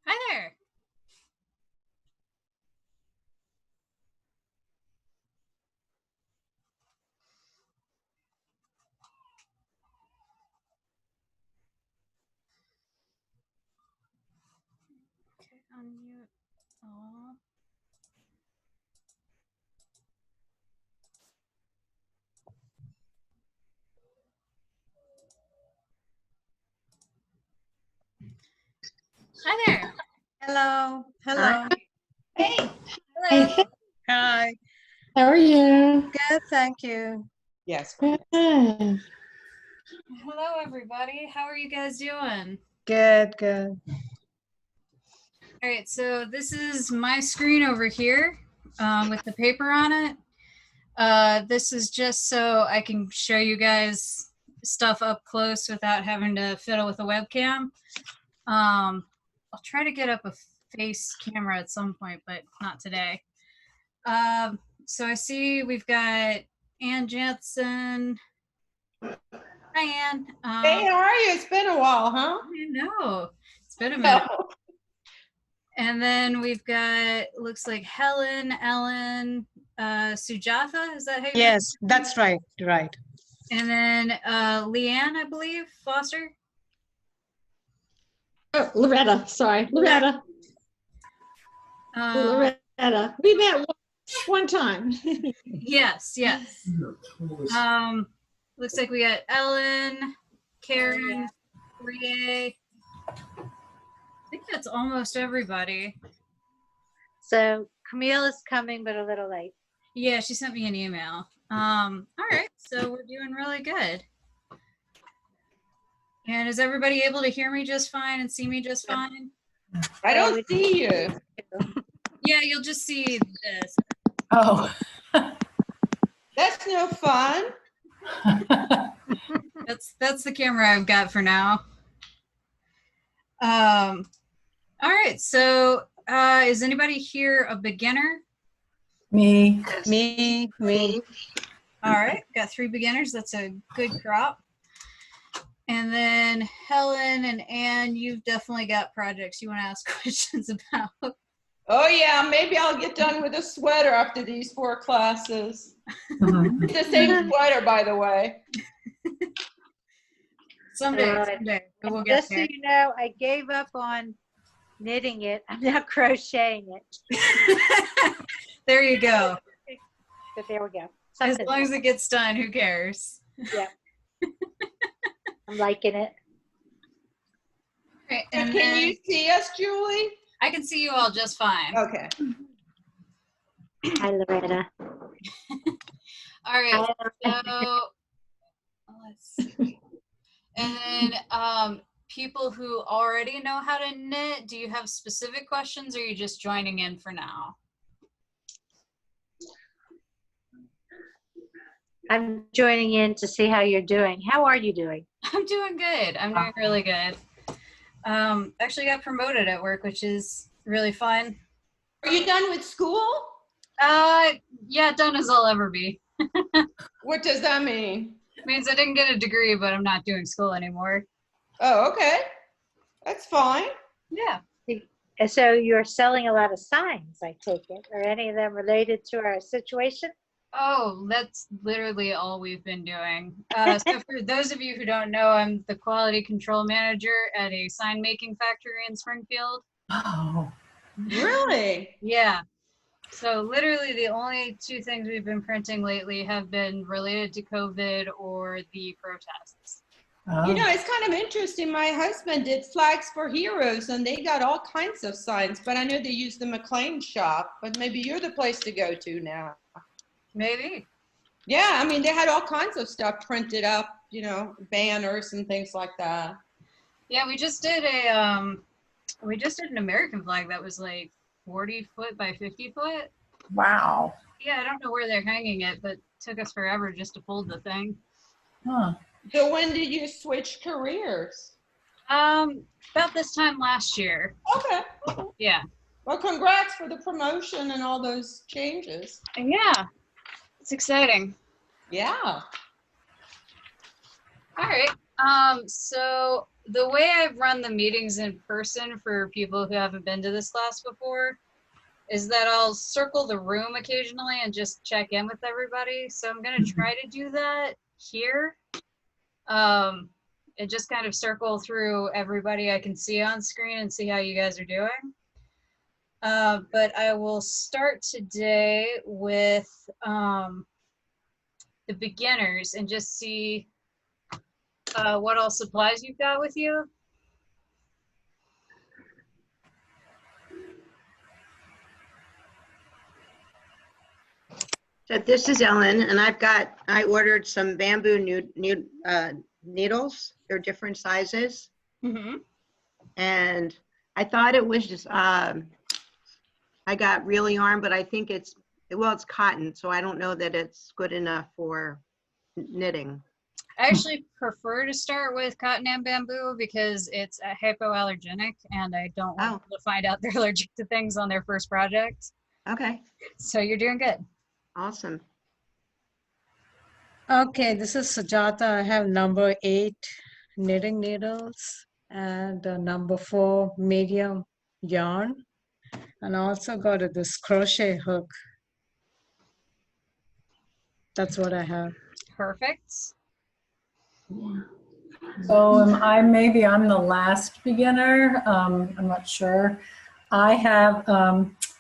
Hi there. Okay, unmute all. Hi there. Hello. Hello. Hey. Hey, Hello. Hi. how are you? Good, thank you. Yes. Good. Hello, everybody. How are you guys doing? Good, good. All right, so this is my screen over here with the paper on it. This is just so I can show you guys stuff up close without having to fiddle with a webcam. I'll try to get up a face camera at some point, but not today. So I see we've got Ann Jansen. Hi, Ann. Hey, how are you? It's been a while, huh? I know. It's been a minute. And then we've got, looks like Helen, Ellen, Sujatha. Is that how you Yes, that's right, right. And then Leanne, I believe, Foster. Oh, Loretta, sorry, Loretta. Loretta. We met one time. Yes, yes. Looks like we got Ellen, Karen, Rie. I think that's almost everybody. So Camille is coming, but a little late. Yeah, she sent me an email. All right, so we're doing really good. And is everybody able to hear me just fine and see me just fine? I don't see you. Yeah, you'll just see this. Oh. That's no fun. That's the camera I've got for now. All right, so is anybody here a beginner? Me. Me. All right, got 3 beginners. That's a good crop. And then Helen and Ann, you've definitely got projects you want to ask questions about. Oh yeah, maybe I'll get done with a sweater after these 4 classes. It's the same sweater, by the way. Someday we'll get Just so there. you know, I gave up on knitting it. I'm now crocheting it. There you go. But there we go. As Something. long as it gets done, who cares? Yeah. I'm liking it. Okay, So and can then you see us, Julie? I can see you all just fine. Okay. Hi, Loretta. All right, so let's see. And then people who already know how to knit, do you have specific questions or are you just joining in for now? I'm joining in to see how you're doing. How are you doing? I'm doing good. I'm doing really good. Actually got promoted at work, which is really fun. Are you done with school? Yeah, done as I'll ever be. What does that mean? Means I didn't get a degree, but I'm not doing school anymore. Oh, okay. That's fine. Yeah. And so you're selling a lot of signs, I take it. Are any of them related to our situation? Oh, that's literally all we've been doing. So for those of you who don't know, I'm the quality control manager at a sign making factory in Springfield. Oh, Really? Yeah. So literally the only two things we've been printing lately have been related to COVID or the protests. You know, it's kind of interesting. My husband did Flags for Heroes, and they got all kinds of signs, but I know they use the McLean shop, but maybe you're the place to go to now. Maybe. Yeah, I mean, they had all kinds of stuff printed up, you know, banners and things like that. Yeah, we just did an American flag that was like 40 foot by 50 foot. wow. Yeah, I don't know where they're hanging it, but it took us forever just to fold the thing. Huh. So when did you switch careers? About this time last year. Okay. Yeah. Well, congrats for the promotion and all those changes. And yeah, it's exciting. Yeah. All right. So the way I've run the meetings in person for people who haven't been to this class before is that I'll circle the room occasionally and just check in with everybody. So I'm going to try to do that here. And just kind of circle through everybody I can see on screen and see how you guys are doing. But I will start today with the beginners and just see what all supplies you've got with you. So this is Ellen, and I ordered some bamboo needles. They're different sizes. Mm-hmm. And I thought it was just, I got real yarn, but I think it's cotton. So I don't know that it's good enough for knitting. I actually prefer to start with cotton and bamboo because it's hypoallergenic and I don't want people to find out they're allergic to things on their first project. Okay. So you're doing good. Awesome. Okay, this is Sujata. I have number 8 knitting needles and number 4 medium yarn. And I also got this crochet hook. That's what I have. Perfect. So maybe I'm the last beginner. I'm not sure. I have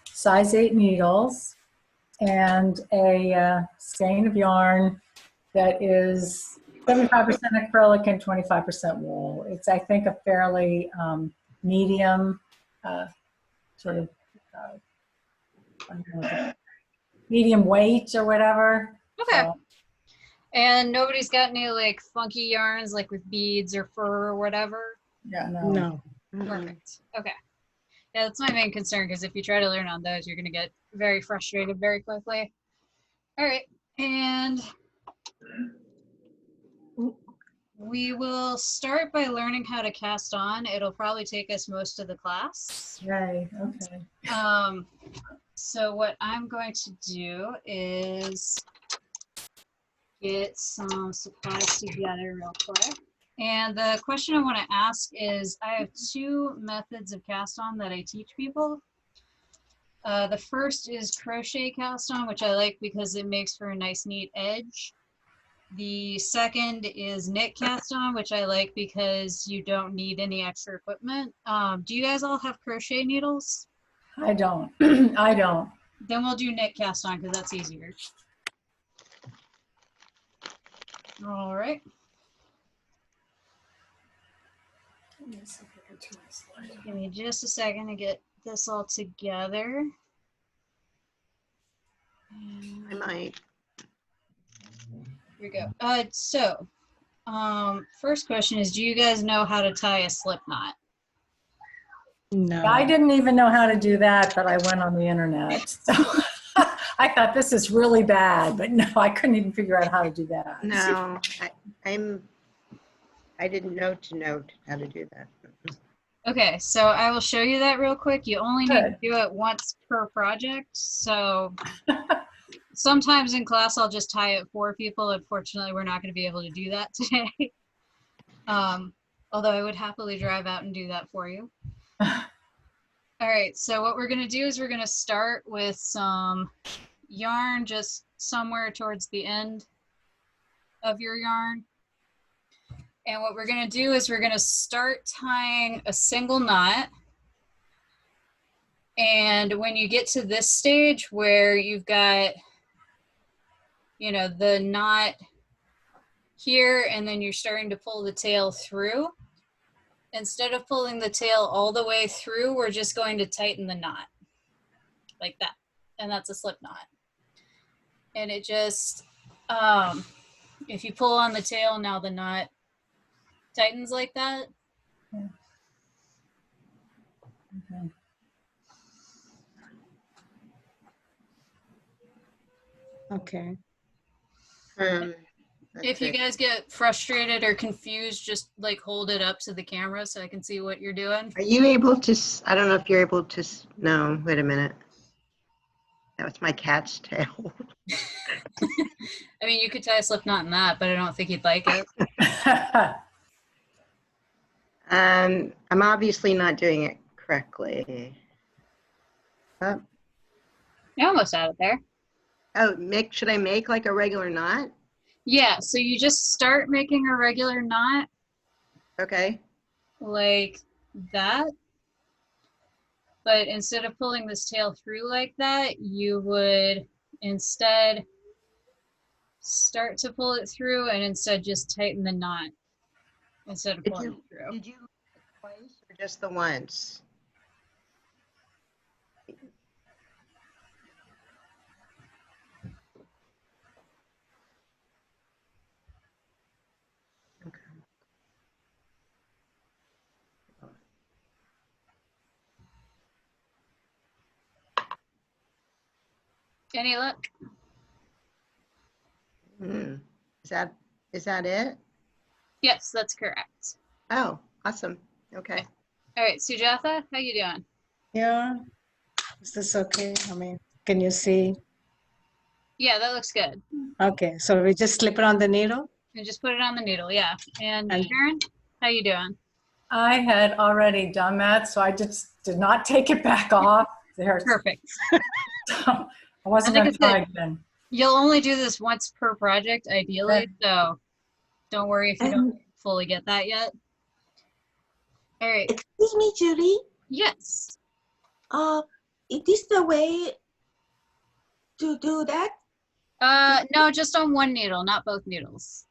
size 8 needles and a skein of yarn that is 75% acrylic and 25% wool. It's, I think, a fairly medium sort of medium weight or whatever. Okay. So, and nobody's got any like funky yarns like with beads or fur or whatever? yeah, No. Perfect. Okay. Yeah, that's my main concern because if you try to learn on those, you're going to get very frustrated very quickly. All right. And we will start by learning how to cast on. It'll probably take us most of the class. yay, okay. So what I'm going to do is get some supplies together real quick. And the question I want to ask is, I have 2 methods of cast on that I teach people. The first is crochet cast on, which I like because it makes for a nice neat edge. The second is knit cast on, which I like because you don't need any extra equipment. Do you guys all have crochet needles? I don't. I don't. Then we'll do knit cast on because that's easier. All right. Give me just a second to get this all together. I might. Here we go. So First question is, do you guys know how to tie a slip knot? No. I didn't even know how to do that, but I went on the internet. So I thought this is really bad, but no, I couldn't even figure out how to do that. No, I didn't know how to do that. Okay, so I will show you that real quick. You only need to Good. do it once per project. So sometimes in class, I'll just tie it for people. Unfortunately, we're not going to be able to do that today. Although I would happily drive out and do that for you. All right, so what we're going to do is we're going to start with some yarn just somewhere towards the end of your yarn. And what we're going to do is we're going to start tying a single knot. And when you get to this stage where you've got, you know, the knot here, and then you're starting to pull the tail through, instead of pulling the tail all the way through, we're just going to tighten the knot like that. And that's a slip knot. And it just, if you pull on the tail, now the knot tightens like that. Yeah. Okay. Okay. If you guys get frustrated or confused, just like hold it up to the camera so I can see what you're doing. Are you able to, I don't know if you're able to, no, wait a minute. That was my cat's tail. I mean, you could tie a slip knot in that, but I don't think you'd like it. I'm obviously not doing it correctly. Oh, You almost had it there. should I make like a regular knot? Yeah, so you just start making a regular knot Okay. like that. But instead of pulling this tail through like that, you would instead start to pull it through and instead just tighten the knot instead of pulling it through. Did you twice or just the once? Any luck? Is that it? Yes, that's correct. Oh, awesome. Okay. All right, Sujatha, how you doing? Yeah. Is this okay? I mean, can you see? Yeah, that looks good. Okay, so we just slip it on the needle? And just put it on the needle, yeah. And And- Sharon, how you doing? I had already done that, so I just did not take it back off. There. Perfect. I wasn't I going think to try it's again. You'll only do this once per project, ideally, Okay. so don't worry if you don't fully get that yet. All right. Excuse me, Judy. Yes. Is this the way to do that? No, just on one needle, not both needles.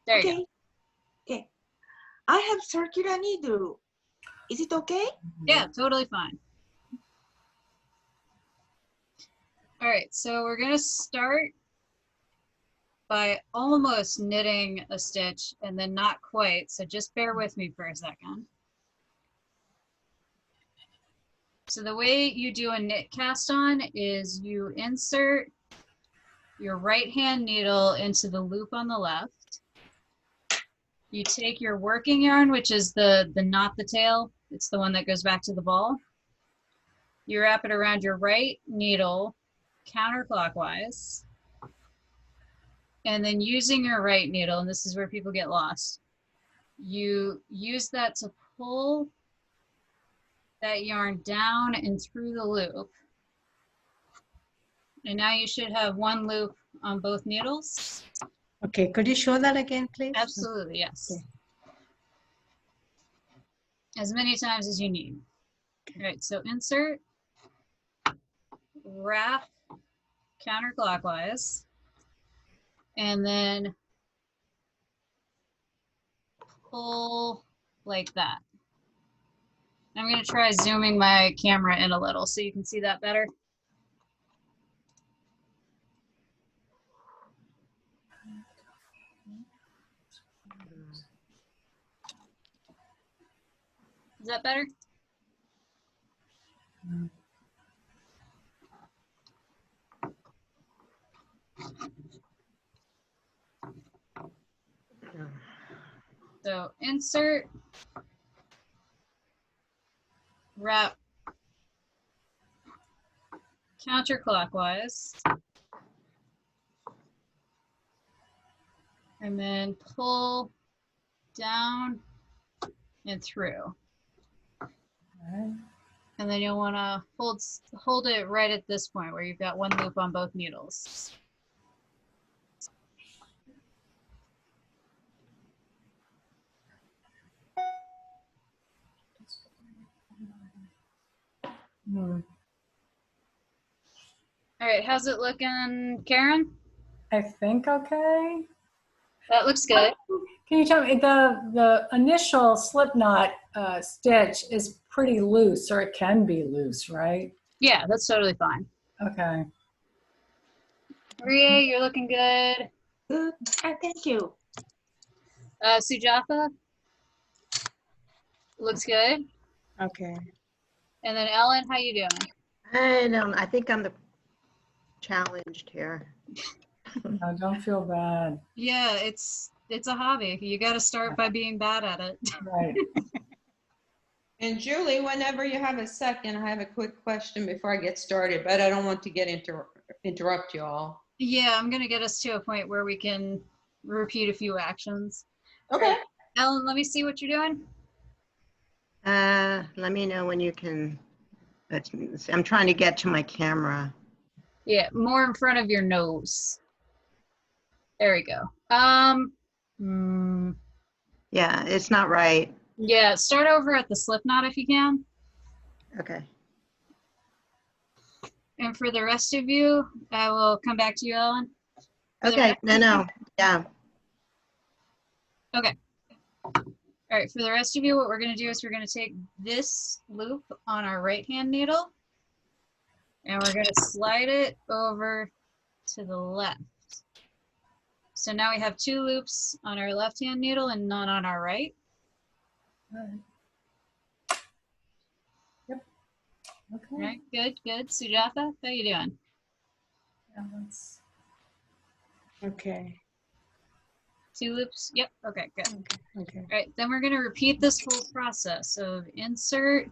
There you go. Okay. Okay. I have circular needle. Is it okay? Yeah, totally fine. All right, so we're gonna start by almost knitting a stitch and then not quite, so just bear with me for a second. So the way you do a knit cast on is you insert your right hand needle into the loop on the left. You take your working yarn, which is not the tail, it's the one that goes back to the ball. You wrap it around your right needle counterclockwise. And then using your right needle, and this is where people get lost, you use that to pull that yarn down and through the loop. And now you should have one loop on both needles. Okay, could you show that again, please? Absolutely, yes. Okay. As many times as you need. All right, so insert, wrap counterclockwise, and then pull like that. I'm going to try zooming my camera in a little so you can see that better. Is that better? So insert, wrap counterclockwise, and then pull down and through. Okay. And then you'll want to hold it right at this point where you've got one loop on both needles. Hmm. All right, how's it looking, Karen? I think okay. That looks good. Can you tell me, the initial slip knot stitch is pretty loose, or it can be loose, right? Yeah, that's totally fine. Okay. Maria, you're looking good. Good. Thank you. Sujatha, looks good. Okay. And then Ellen, how you doing? I think I'm the challenged here. No, don't feel bad. Yeah, it's a hobby. You got to start by being bad at it. Right. And Julie, whenever you have a second, I have a quick question before I get started, but I don't want to interrupt you all. Yeah, I'm gonna get us to a point where we can repeat a few actions. Okay. Ellen, let me see what you're doing. Let me know when you can. I'm trying to get to my camera. Yeah, more in front of your nose. There we go. Yeah, it's not right. Yeah, start over at the slip knot if you can. Okay. And for the rest of you, I will come back to you, Ellen. For the Okay. rest No, of no. Yeah. Okay. All right, for the rest of you, what we're gonna do is we're gonna take this loop on our right-hand needle and we're gonna slide it over to the left. So now we have 2 loops on our left-hand needle and none on our right. All right. Yep. Okay. All right, good, good. Sujatha, how you doing? Yeah, that's Okay. 2 loops? Yep, okay, good. Okay. All right, then we're gonna repeat this whole process of insert,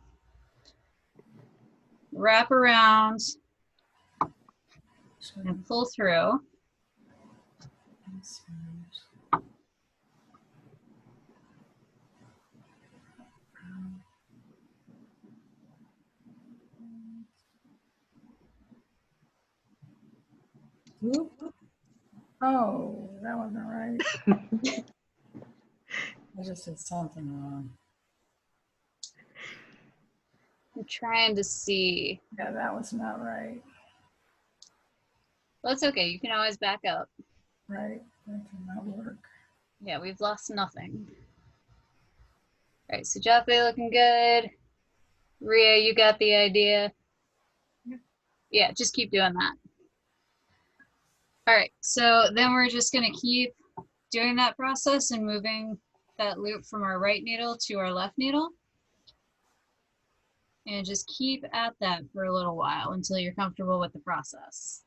wrap around, and pull through. Oop. Oh, that wasn't right. I just did something wrong. I'm trying to see. Yeah, that was not right. Well, it's okay. You can always back up. Right. That did not work. Yeah, we've lost nothing. All right, Sujatha looking good. Ria, you got the idea. Yeah, just keep doing that. All right, so then we're just gonna keep doing that process and moving that loop from our right needle to our left needle. And just keep at that for a little while until you're comfortable with the process.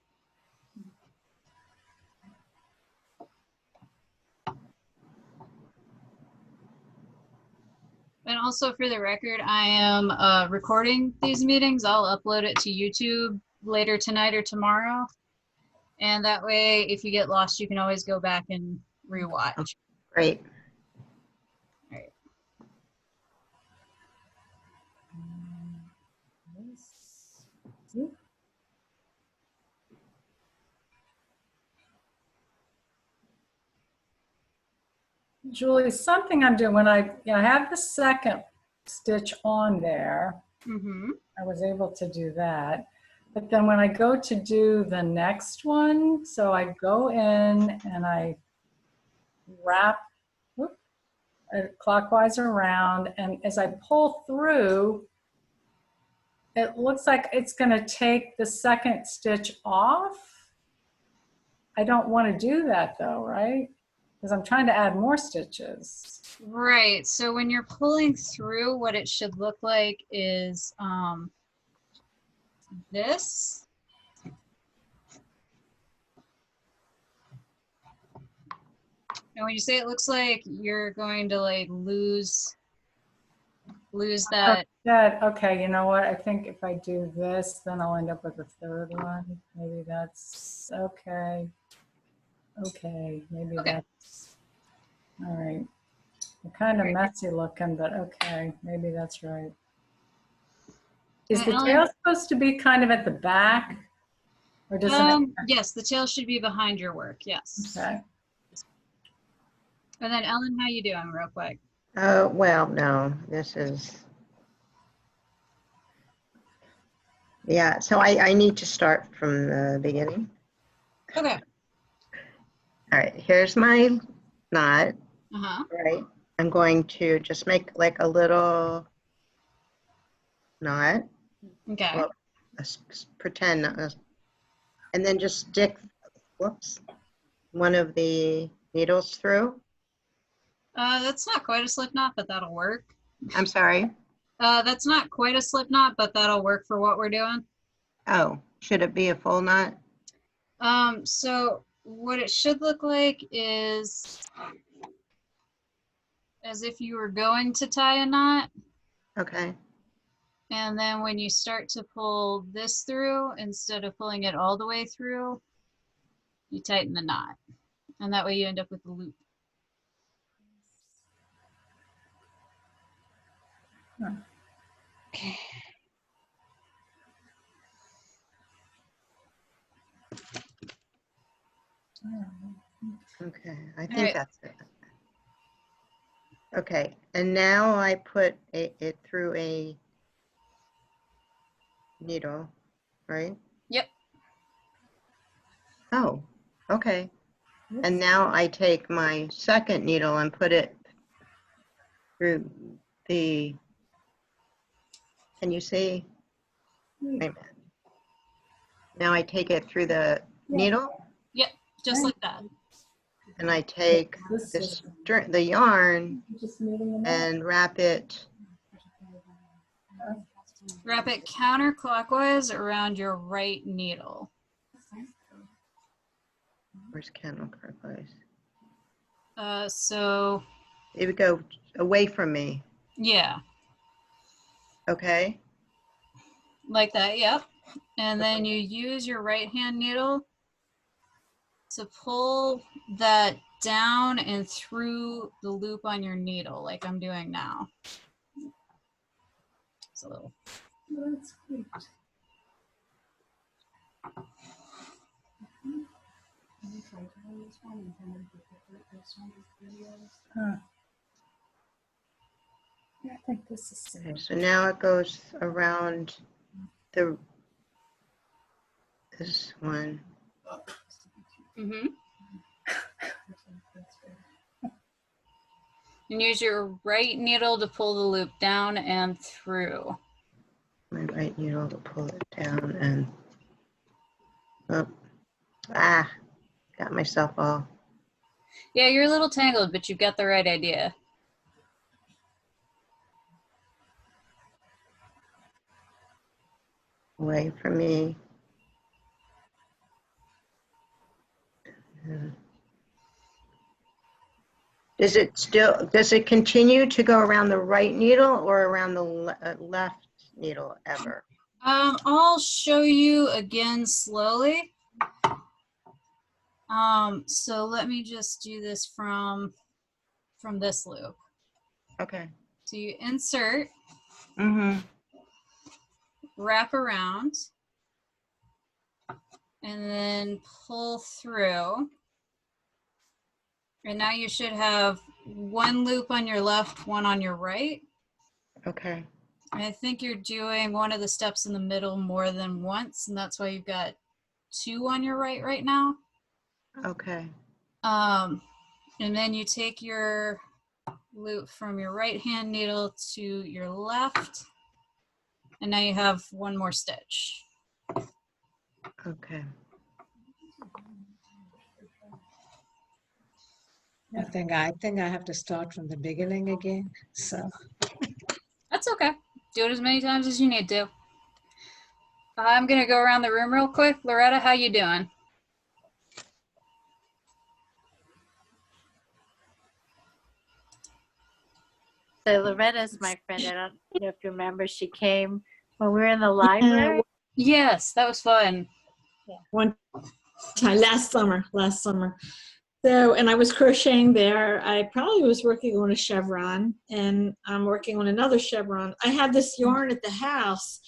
And also for the record, I am recording these meetings. I'll upload it to YouTube later tonight or tomorrow. And that way, if you get lost, you can always go back and rewatch. Great. All right. Julie, something I'm doing when I have the second stitch on there, Mm-hmm. I was able to do that. But then when I go to do the next one, so I go in and I wrap clockwise around, and as I pull through, it looks like it's going to take the second stitch off. I don't want to do that though, right? because I'm trying to add more stitches. Right. So when you're pulling through, what it should look like is this. And when you say it looks like you're going to like lose that. Good. Okay, you know what? I think if I do this, then I'll end up with a third one. Maybe that's okay. Okay, maybe Okay. that's all right. They're kind of messy looking, but okay, maybe that's right. Is And the Ellen- tail supposed to be kind of at the back? Or does it? Yes, the tail should be behind your work. Yes. Okay. And then Ellen, how you doing real quick? Well, no, this is, yeah, so I need to start from the beginning. Okay. All right, here's my knot, Uh-huh. right? I'm going to just make like a little knot, Okay. well, pretend, and then just stick, whoops, one of the needles through. That's not quite a slip knot, but that'll work. I'm sorry. That's not quite a slip knot, but that'll work for what we're doing. Oh, should it be a full knot? So what it should look like is as if you were going to tie a knot. Okay. And then when you start to pull this through, instead of pulling it all the way through, you tighten the knot. And that way you end up with the loop. Okay, I All think right. that's it. Okay, and now I put it through a needle, right? Yep. Oh, okay. And now I take my second needle and put it through the, can you see? Wait a minute. Now I take it through the needle Yep. Just like that. and I take the yarn and wrap it. Wrap it counterclockwise around your right needle. Where's counterclockwise? So It would go away from me. yeah, Okay. like that. Yep. And then you use your right hand needle to pull that down and through the loop on your needle, like I'm doing now. It's a little. That's great. Huh. Yeah, I think this is safe. Okay, so now it goes around this one. Mm-hmm. And use your right needle to pull the loop down and through. My right needle to pull it down and got myself all. Yeah, you're a little tangled, but you've got the right idea. Away from me. Does it continue to go around the right needle or around the left needle ever? I'll show you again slowly. So let me just do this from this loop. Okay. So you insert, Mm-hmm. wrap around, and then pull through. And now you should have one loop on your left, one on your right. Okay. I think you're doing one of the steps in the middle more than once, and that's why you've got two on your right now. Okay. And then you take your loop from your right hand needle to your left, and now you have one more stitch. Okay. I think I have to start from the beginning again. So That's okay. Do it as many times as you need to. I'm gonna go around the room real quick. Loretta, how you doing? So Loretta's my friend. I don't know if you remember. She came when we were in the library. Yes, that was fun. One time last summer. So, and I was crocheting there. I probably was working on a chevron, and I'm working on another chevron. I had this yarn at the house,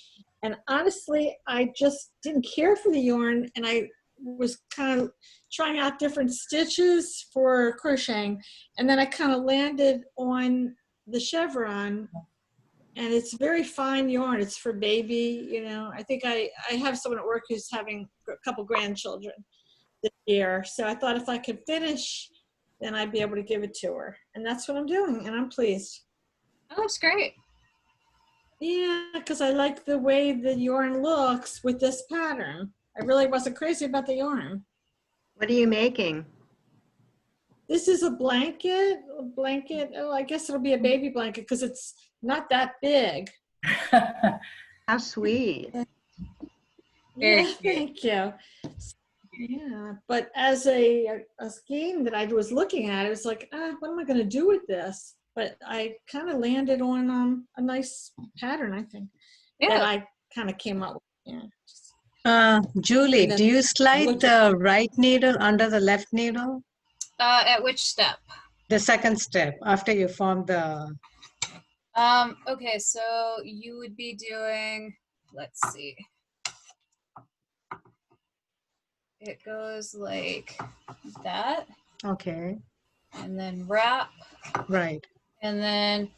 and honestly, I just didn't care for the yarn, and I was kind of trying out different stitches for crocheting, and then I kind of landed on the chevron, and it's very fine yarn. It's for baby, you know. I think I have someone at work who's having a couple grandchildren this year. So I thought if I could finish, then I'd be able to give it to her. And that's what I'm doing, and I'm pleased. That looks great. Yeah, because I like the way the yarn looks with this pattern. I really wasn't crazy about the yarn. What are you making? This is a blanket. Oh, I guess it'll be a baby blanket because it's not that big. How sweet. Very Yeah, cute. thank you. Yeah, but as a scheme that I was looking at, it was like, what am I going to do with this? But I kind of landed on a nice pattern, I think, that Yeah. I kind of came up with. Yeah. Julie, And then do you slide look- the right needle under the left needle? At which step? The second step after you form the. Okay, so you would be doing, let's see. It goes like that, Okay, and then wrap, right. and then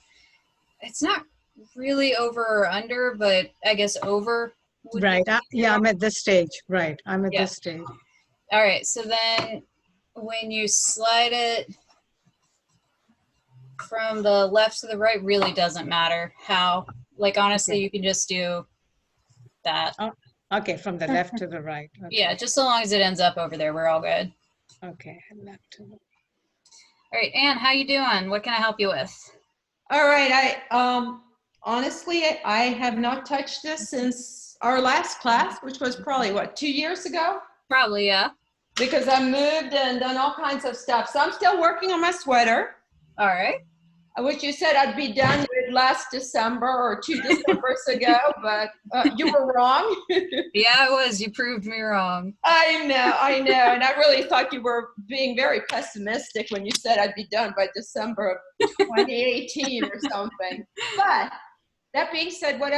it's not really over or under, but I guess over. would be Right. Yeah, easier. I'm at this stage. Right. I'm at Yeah. this stage. All right, so then when you slide it from the left to the right, really doesn't matter how. Like, honestly, Okay. you can just do that. Okay, from the left to the right. Okay. Yeah, just so long as it ends up over there, we're all good. Okay, left to the. All right, Anne, how you doing? What can I help you with? All right, I honestly, I have not touched this since our last class, which was probably what, 2 years ago? Probably, yeah. Because I moved and done all kinds of stuff. So I'm still working on my sweater, All right. which you said I'd be done with last December or 2 Decembers ago, but you were wrong. Yeah, it was. You proved me wrong. I know. And I really thought you were being very pessimistic when you said I'd be done by December of 2018 or something. But that being said, what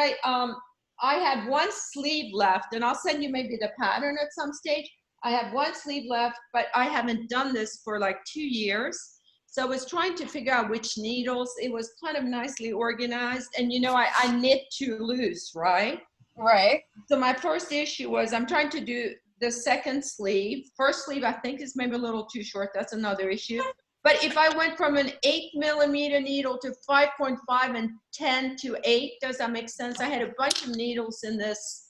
I had one sleeve left, and I'll send you maybe the pattern at some stage. I have one sleeve left, but I haven't done this for like 2 years. So I was trying to figure out which needles. It was kind of nicely organized. And you know, I knit too loose, right? Right. So my first issue was I'm trying to do the second sleeve. First sleeve, I think, is maybe a little too short. That's another issue. But if I went from an 8mm needle to 5.5 and 10 to 8, does that make sense? I had a bunch of needles in this,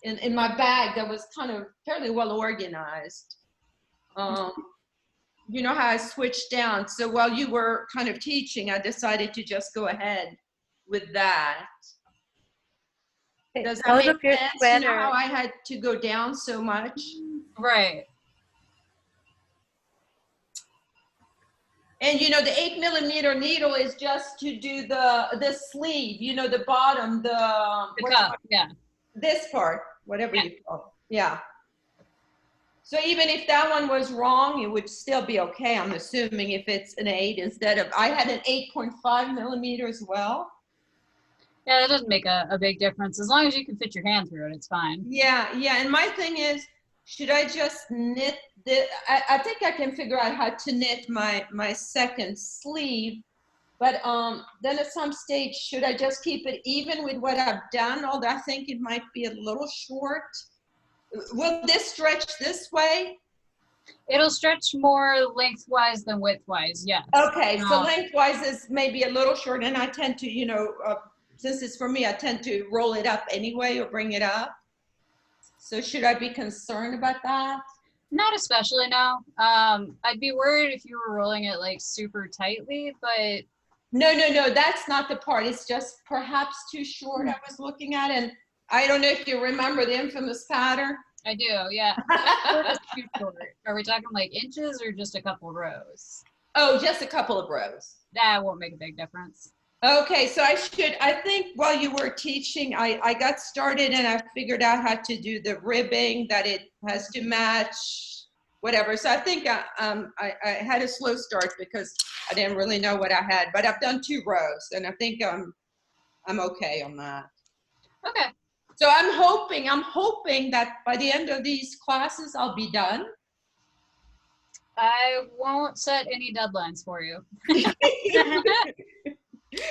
in my bag that was kind of fairly well organized. You know how I switched down. So while you were kind of teaching, I decided to just go ahead with that. Does that Hold make up your sense? You know sweater. how I had to go down so much? Right. And you know, the 8mm needle is just to do the sleeve, you know, the bottom, The cup, yeah. this part, whatever you call it. Yeah. So even if that one was wrong, it would still be okay, I'm assuming, if it's an 8 instead of, I had an 8.5mm as well. Yeah, that doesn't make a big difference. As long as you can fit your hand through it, it's fine. Yeah. And my thing is, should I just knit the, I think I can figure out how to knit my second sleeve, but then at some stage, should I just keep it even with what I've done? Although I think it might be a little short. Will this stretch this way? It'll stretch more lengthwise than widthwise, yes. Okay, so lengthwise is maybe a little short, and I tend to, you know, since it's for me, I tend to roll it up anyway or bring it up. So should I be concerned about that? Not especially, no. I'd be worried if you were rolling it like super tightly, but No, that's not the part. It's just perhaps too short. I was looking at it, and I don't know if you remember the infamous pattern. I do, yeah. How short is too short? Are we talking like inches or just a couple rows? Oh, just a couple of rows. That won't make a big difference. Okay, so I think while you were teaching, I got started and I figured out how to do the ribbing, that it has to match whatever. So I think I had a slow start because I didn't really know what I had, but I've done 2 rows and I think I'm okay on that. Okay. So I'm hoping that by the end of these classes, I'll be done. I won't set any deadlines for you.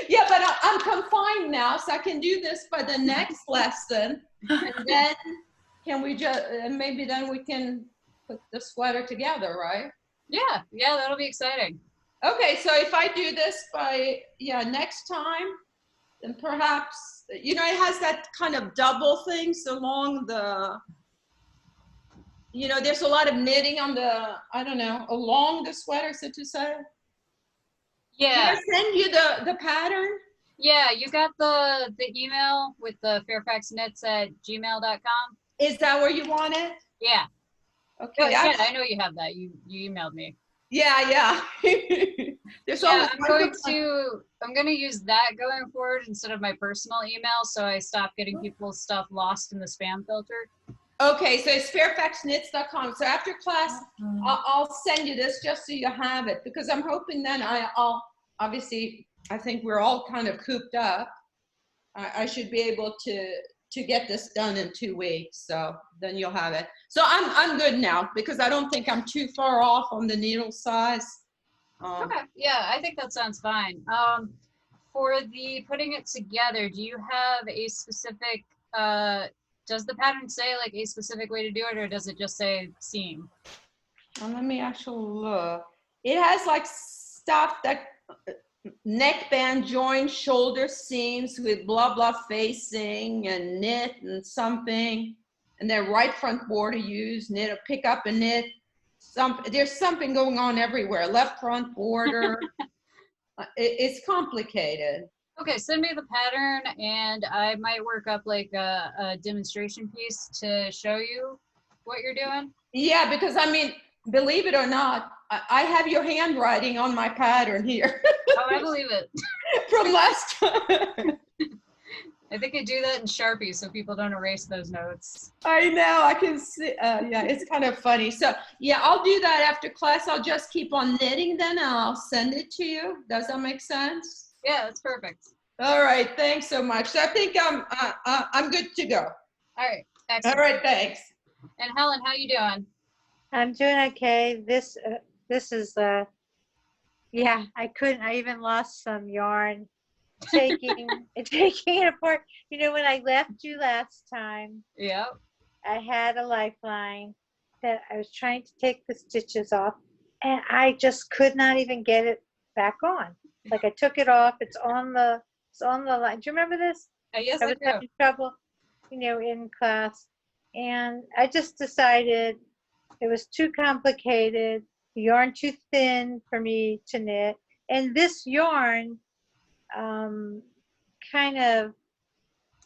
Yeah, but I'm confined now, so I can do this by the next lesson. And then can we just, maybe then we can put the sweater together, right? Yeah, that'll be exciting. Okay, so if I do this by, next time, then perhaps, it has that kind of double things along the, there's a lot of knitting on the, I don't know, along the sweater, so to say. Yeah. Did I send you the pattern? Yeah, you got the email with the fairfaxknits@gmail.com. Is that where you want it? Yeah. Okay. Yeah, I know you have that. You emailed me. Yeah. There's always I'm gonna use that going forward instead of my personal email, so I stop getting people's stuff lost in the spam filter. Okay, so it's fairfaxknits.com. So after class, I'll send you this just so you have it, because I'm hoping then I'll obviously, I think we're all kind of cooped up. I should be able to get this done in 2 weeks, so then you'll have it. So I'm good now because I don't think I'm too far off on the needle size. Okay, yeah, I think that sounds fine. For the putting it together, do you have a specific, does the pattern say like a specific way to do it, or does it just say seam? Let me actually look. It has like stuff that neckband join, shoulder seams with blah blah facing and knit and something, and then right front border use, knit or pick up and knit. There's something going on everywhere. Left front border. It's complicated. Okay, send me the pattern and I might work up like a demonstration piece to show you what you're doing. Yeah, because I mean, believe it or not, I have your handwriting on my pattern here. Oh, I believe it. From last time. I think I do that in Sharpie so people don't erase those notes. I know, I can see, yeah, it's kind of funny. So yeah, I'll do that after class. I'll just keep on knitting then and I'll send it to you. Does that make sense? Yeah, that's perfect. All right, thanks so much. So I think I'm good to go. All right, excellent. All right, thanks. And Helen, how you doing? I'm doing okay. This is yeah, I even lost some yarn taking it apart. You know, when I left you last time, Yeah. I had a lifeline that I was trying to take the stitches off and I just could not even get it back on. Like I took it off, it's on the line. Do you remember this? Yes, I was having trouble, in class. And I just decided it was too complicated, the yarn too thin for me to knit. And this yarn kind of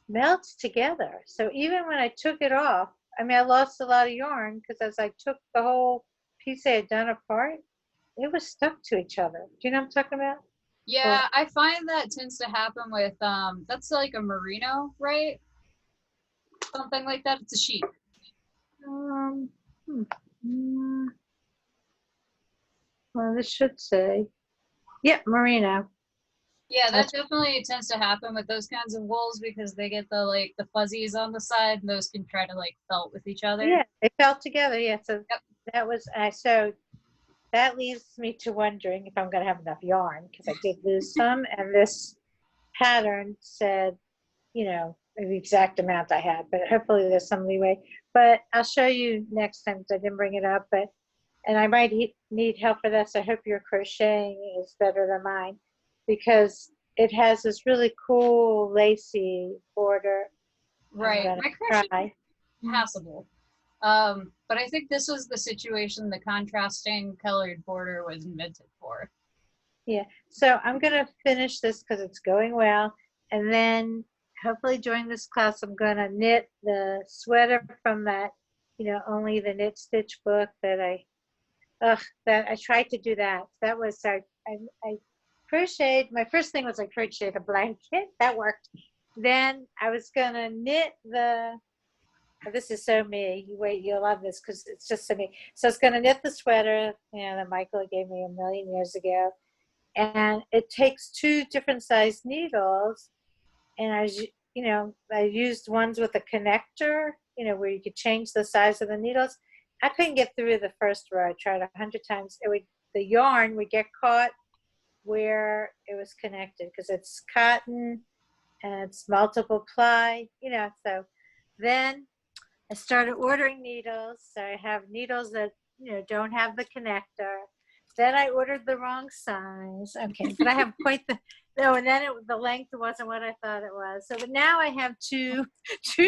melts together. So even when I took it off, I mean, I lost a lot of yarn because as I took the whole piece I had done apart, it was stuck to each other. Do you know what I'm talking about? Yeah, I find that tends to happen with, that's like a merino, right? Something like that. It's a sheep. Well, this should say, yep, merino. Yeah, that definitely tends to happen with those kinds of wools because they get the fuzzies on the side and those can try to like felt with each other. Yeah, they felt together. Yeah, so that was, so that leaves me to wondering if I'm going to have enough yarn because I did lose some and this pattern said, the exact amount I had, but hopefully there's some leeway. But I'll show you next time because I didn't bring it up, and I might need help for that. So I hope your crocheting is better than mine because it has this really cool lacy border. Right, my crochet is passable. But I think this was the situation the contrasting colored border was invented for. Yeah, so I'm gonna finish this because it's going well. And then hopefully during this class, I'm gonna knit the sweater from that, only the knit stitch book that that I tried to do that. That was, I crocheted, my first thing was I crocheted a blanket, that worked. Then I was gonna knit this is so me, wait, you'll love this because it's just so me. So I was gonna knit the sweater, that Michael gave me a million years ago. And it takes 2 different size needles. And I used ones with a connector, where you could change the size of the needles. I couldn't get through the first row. I tried 100 times. The yarn would get caught where it was connected because it's cotton and it's multiple ply, so then I started ordering needles. So I have needles that, don't have the connector. Then I ordered the wrong size. Okay, but I have quite and then the length wasn't what I thought it was. So but now I have two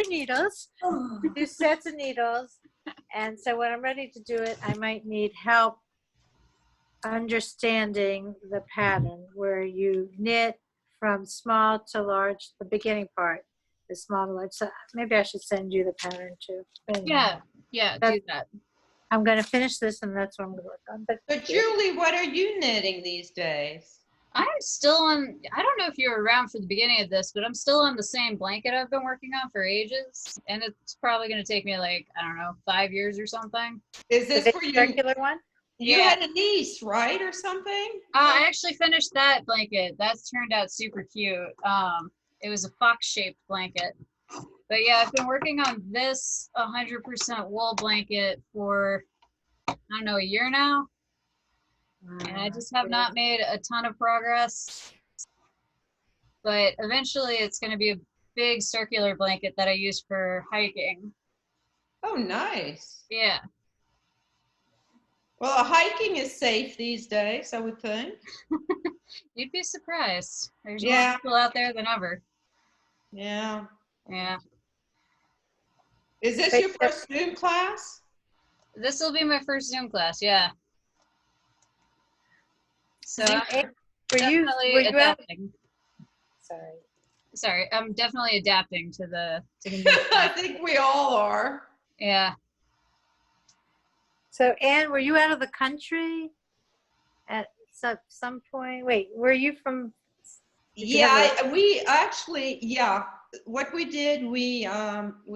needles, 2 sets of needles. And so when I'm ready to do it, I might need help understanding the pattern where you knit from small to large, the beginning part is small to large. So maybe I should send you the pattern too. Anyway, Yeah, do that. I'm going to finish this and that's what I'm going to work on. But Julie, what are you knitting these days? I'm still on, I don't know if you were around for the beginning of this, but I'm still on the same blanket I've been working on for ages. And it's probably going to take me like, I don't know, 5 years or something. Is this for the you? circular one? You had a niece, right, or something? I actually finished that blanket. That's turned out super cute. It was a fox-shaped blanket. But yeah, I've been working on this 100% wool blanket for, I don't know, a year now. And I just have not made a ton of progress. But eventually it's going to be a big circular blanket that I use for hiking. Oh, nice. Yeah. Well, hiking is safe these days, I would think. You'd be surprised. There's more people out there than ever. Yeah. Yeah. Is this your first Zoom class? This will be my first Zoom class, yeah. So I'm definitely adapting. Sorry, I'm definitely adapting to the new I think we all are. Yeah. So Anne, were you out of the country at some point? Wait, were you from? Yeah, we actually, what we did, we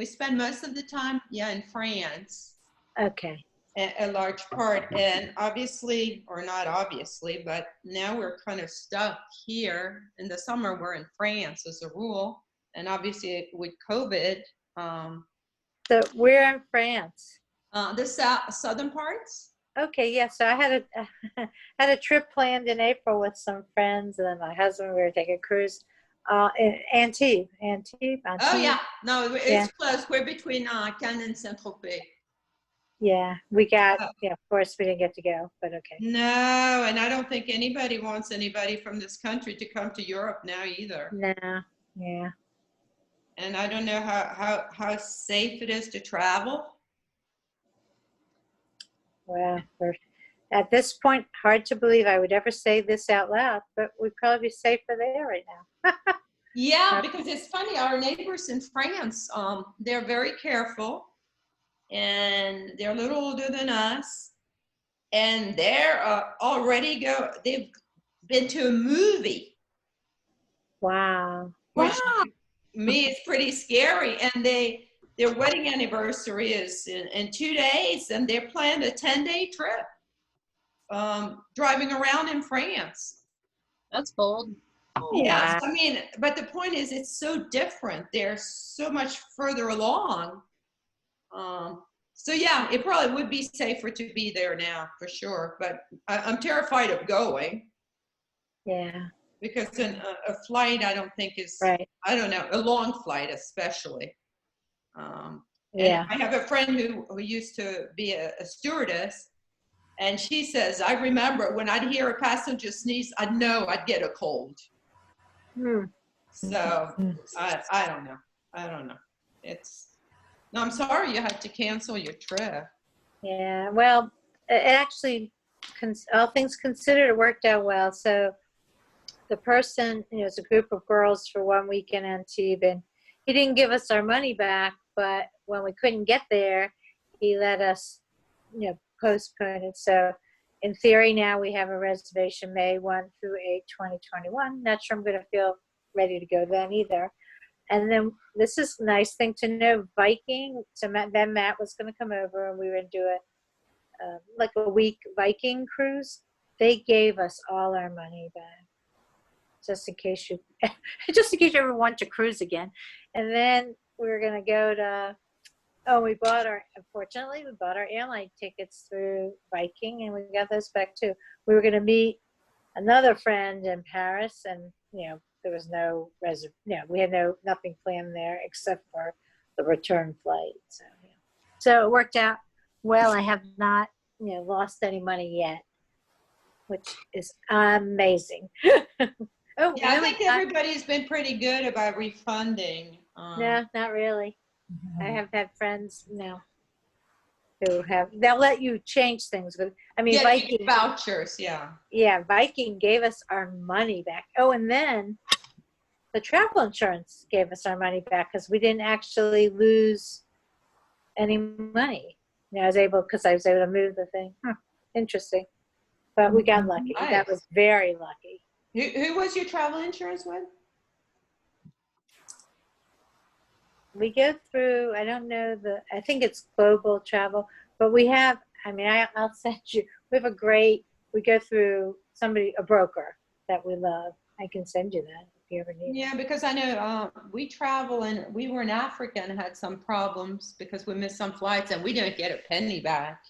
spent most of the time, in France. Okay. A large part, and obviously, or not obviously, but now we're kind of stuck here. In the summer, we're in France as a rule, and obviously with COVID. So we're in France. The southern parts. Okay, yeah. So I had a trip planned in April with some friends, and then my husband. We were taking a cruise in Antibes. Oh yeah, no, it's close. We're between Cannes and Saint-Tropez. Yeah, we got. Of course, we didn't get to go, but okay. No, and I don't think anybody wants anybody from this country to come to Europe now either. No, yeah. And I don't know how safe it is to travel. Well, at this point, hard to believe I would ever say this out loud, but we'd probably be safer there right now. Yeah, because it's funny, our neighbors in France, they're very careful, and they're a little older than us, and they're they've been to a movie. Wow. Which to me is pretty scary, and their wedding anniversary is in 2 days, and they're planning a 10-day trip, driving around in France. That's bold. Yes, I mean, but the point is, it's so different. They're so much further along. So yeah, it probably would be safer to be there now for sure. But I'm terrified of going. Yeah. Because a flight, I don't think is right. I don't know, a long flight especially. Yeah. And I have a friend who used to be a stewardess, and she says, I remember when I'd hear a passenger sneeze, I'd know I'd get a cold. So I don't know. It's No, I'm sorry you had to cancel your trip. Yeah, well, it actually, all things considered, it worked out well. So the person, it's a group of girls for one week in Antibes, and he didn't give us our money back, but when we couldn't get there, he let us, postpone it. So in theory, now we have a reservation May 1 through 8, 2021. Not sure I'm going to feel ready to go then either. And then this is a nice thing to know, Viking. So then Matt was going to come over and we were going to do like a week Viking cruise. They gave us all our money back, just in case you ever want to cruise again. And then we were going to go to, unfortunately, we bought our airline tickets through Viking, and we got those back too. We were going to meet another friend in Paris, and, there was we had nothing planned there except for the return flight. So it worked out well. I have not, lost any money yet, which is amazing. Oh, Yeah, I really? think everybody's been pretty good about refunding. No, not really. I have had friends, they'll let you change things. But I mean, Yeah, Viking, vouchers, yeah. yeah, Viking gave us our money back. Oh, and then the travel insurance gave us our money back because we didn't actually lose any money. I was able to move the thing. Interesting. But we got lucky. Nice. That was very lucky. Who was your travel insurance with? We go through, I don't know I think it's Global Travel, but we have, I'll send you, we go through a broker that we love. I can send you that if you ever need it. Yeah, because I know we travel and we were in Africa and had some problems because we missed some flights and we didn't get a penny back.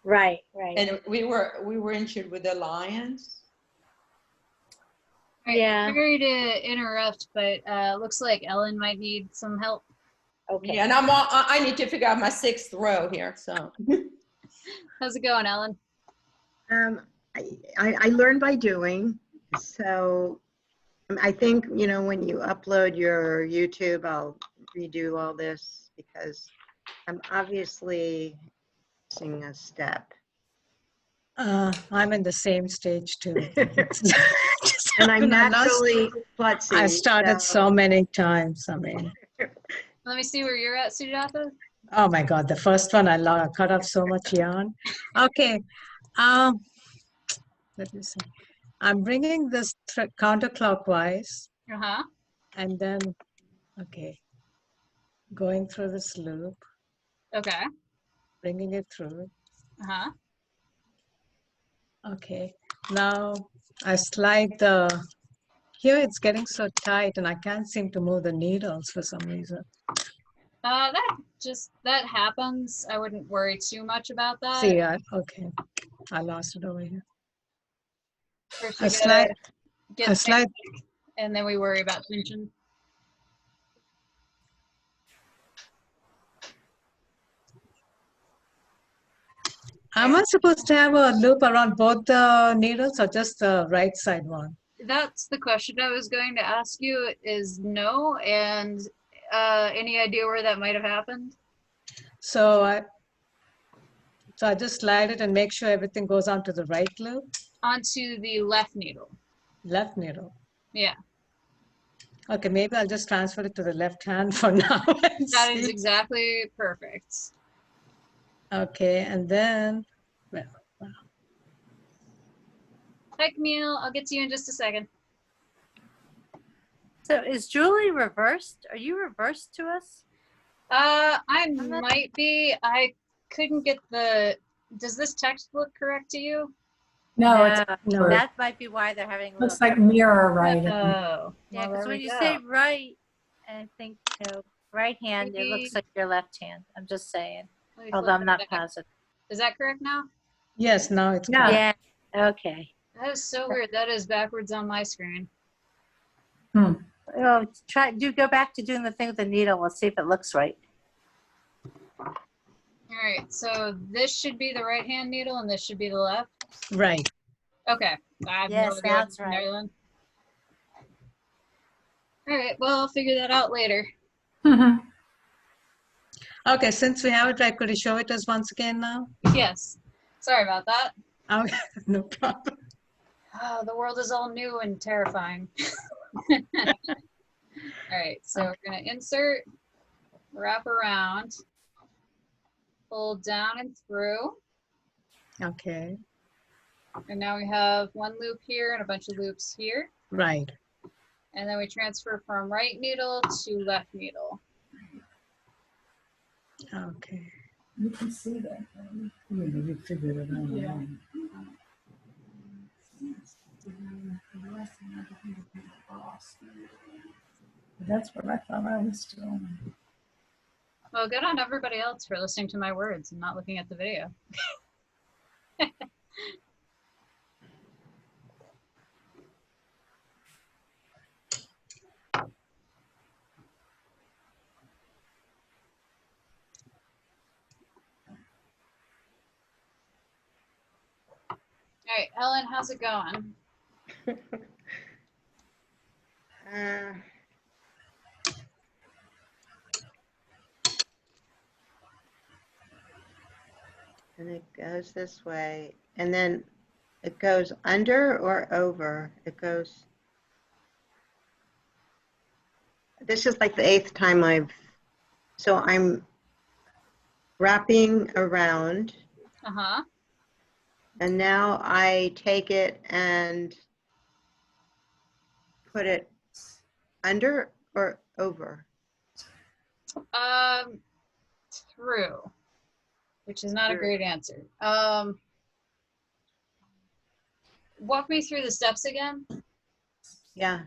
Right. And we were insured with Alliance. Yeah. Sorry to interrupt, but looks like Ellen might need some help. Okay. Yeah, and I need to figure out my 6th row here. So. How's it going, Ellen? I learn by doing. So I think, when you upload your YouTube, I'll redo all this because I'm obviously missing a step. I'm in the same stage too. And I'm naturally klutzy. I started so many times. Let me see where you're at, Sujata. Oh my God, the first one I cut off so much yarn. Okay, let me see. I'm bringing this counterclockwise, and then going through this loop. Okay. Bringing it through. Okay, now I slide here it's getting so tight and I can't seem to move the needles for some reason. That happens. I wouldn't worry too much about that. See, okay, I lost it over here. First I slide, and then we worry about tension. Am I supposed to have a loop around both the needles or just the right side one? That's the question I was going to ask you is no. And any idea where that might have happened? So I just slide it and make sure everything goes onto the right loop? Onto the left needle. Left needle? Yeah. Okay, maybe I'll just transfer it to the left hand for now. That is exactly perfect. Okay, and then, Hi, Camille. I'll get to you in just a second. So is Julie reversed? Are you reversed to us? I might be. I couldn't get does this text look correct to you? No, No, that might be why they're having a looks little like mirror right. Oh. Yeah, well, because there when we you go. say right, I think, right hand, it Maybe- looks like your left hand. I'm just saying. Let me Although flip I'm not it back. positive. Is that correct now? yes, now it's Yeah. correct. Yeah, okay. That is so weird. That is backwards on my screen. Oh, go back to doing the thing with the needle. We'll see if it looks right. All right, so this should be the right hand needle and this should be the left. Right. Okay. I have Yes, no idea that's what's in there right. then. All right, well, I'll figure that out later. Okay, since we have it, could you show it us once again now? Yes. Sorry about that. Okay, no problem. Oh, the world is all new and terrifying. All right, so we're gonna insert, wrap around, pull down and through. Okay, And now we have one loop here and a bunch of loops here. right. And then we transfer from right needle to left needle. Okay. You can see that. Maybe you figured it out. Yeah. That's what I thought I was doing. Well, good on everybody else for listening to my words and not looking at the video. All right, Ellen, how's it going? And it goes this way, and then it goes under or over. It goes. This is like the 8th time so I'm wrapping around, Uh-huh. and now I take it and put it under or over. Through, which is not a Through. great answer. Walk me through the steps again. Yeah.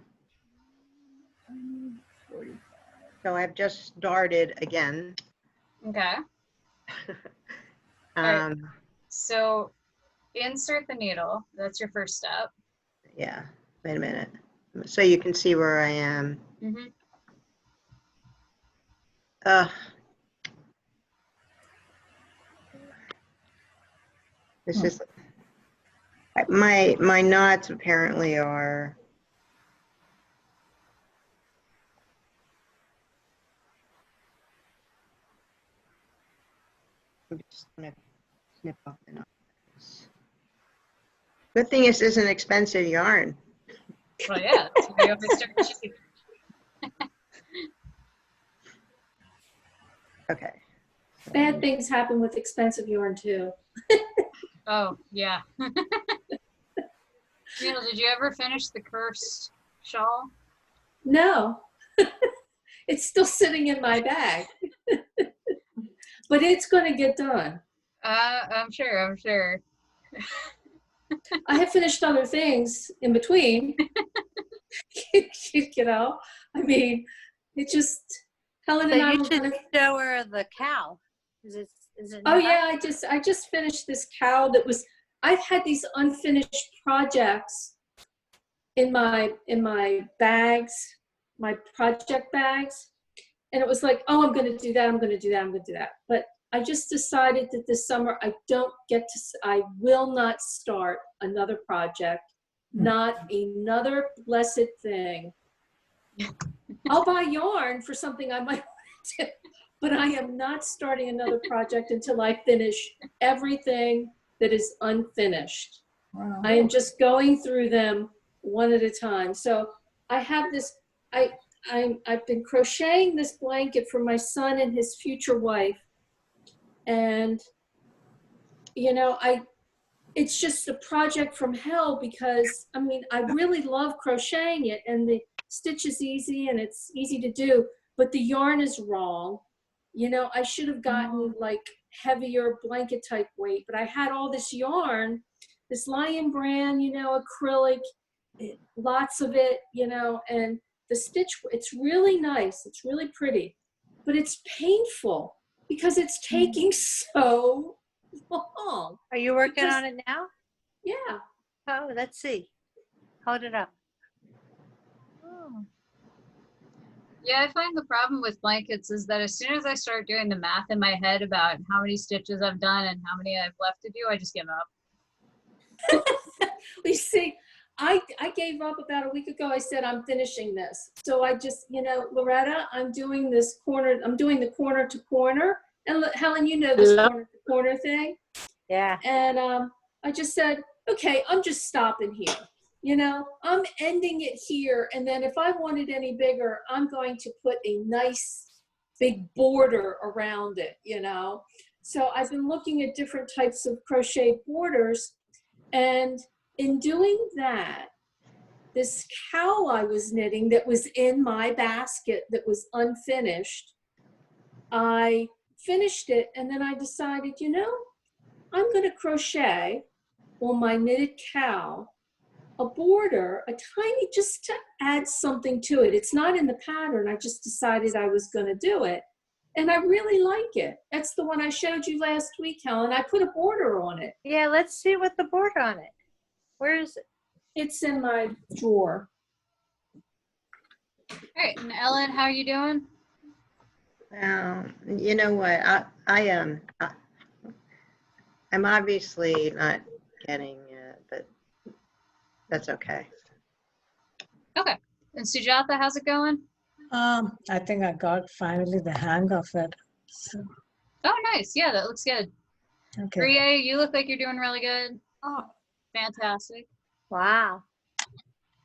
So I've just started again. Okay. Right. So insert the needle. That's your first step. Yeah, wait a minute. So you can see where I am. Mm-hmm. This is, my knots apparently are. I'm just gonna snip off the knots. Good thing this isn't expensive yarn. Well, yeah. So you always start cheap. Okay. Bad things happen with expensive yarn too. Oh, yeah. Neil, did you ever finish the cursed shawl? No, it's still sitting in my bag, but it's going to get done. I'm sure. I have finished other things in between. You know, I mean, it just, Helen So and I you were should gonna, show her the cow. Is it oh nearby? yeah, I just finished this cow that was, I've had these unfinished projects in my bags, my project bags. And it was like, oh, I'm going to do that. I'm going to do that. I'm going to do that. But I just decided that this summer I will not start another project, not another blessed thing. I'll buy yarn for something I might want to do, but I am not starting another project until I finish everything that is unfinished. Wow. I am just going through them one at a time. So I have this, I've been crocheting this blanket for my son and his future wife. And, you know, it's just a project from hell because, I mean, I really love crocheting it and the stitch is easy and it's easy to do, but the yarn is wrong. You know, I should have gotten like heavier blanket type weight, but I had all this yarn, this Lion brand, you know, acrylic, lots of it, you know, and the stitch, it's really nice. It's really pretty, but it's painful because it's taking so long. Are you working on it now? Yeah. Oh, let's see. Hold it up. Oh. Yeah, I find the problem with blankets is that as soon as I start doing the math in my head about how many stitches I've done and how many I've left to do, I just give up. You see, I gave up about a week ago. I said, I'm finishing this. So I just, you know, Loretta, I'm doing this corner, I'm doing the corner to corner And Helen, you know this corner to corner thing. Yeah. And I just said, okay, I'm just stopping here. You know, I'm ending it here. And then if I want it any bigger, I'm going to put a nice big border around it, you know. So I've been looking at different types of crochet borders. And in doing that, this cowl I was knitting that was in my basket that was unfinished, I finished it and then I decided, you know, I'm going to crochet on my knitted cowl a border, a tiny, just to add something to it. It's not in the pattern. I just decided I was going to do it. And I really like it. That's the one I showed you last week, Helen. I put a border on it. Yeah, let's see what the border on it. Where is it? It's in my drawer. All right, and Ellen, how are you doing? You know what? I am. I'm obviously not getting it, but that's okay. Okay. And Sujatha, how's it going? I think I got finally the hang of it. So, Oh, nice. Yeah, that looks good. okay. Bria, you look like you're doing really good. Oh, Fantastic. Wow.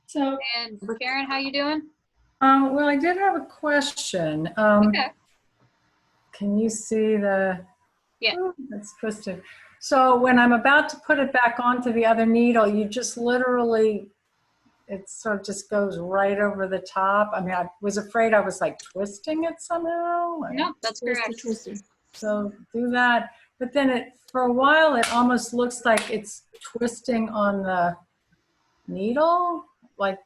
so And Karen, how you doing? Well, I did have a question. Okay. Can you see the? Yeah. Oh, that's twisted. So when I'm about to put it back onto the other needle, you just literally, it sort of just goes right over the top. I mean, I was afraid I was like twisting it somehow. No, that's correct. So do that. But then it, for a while, it almost looks like it's twisting on the needle. Like,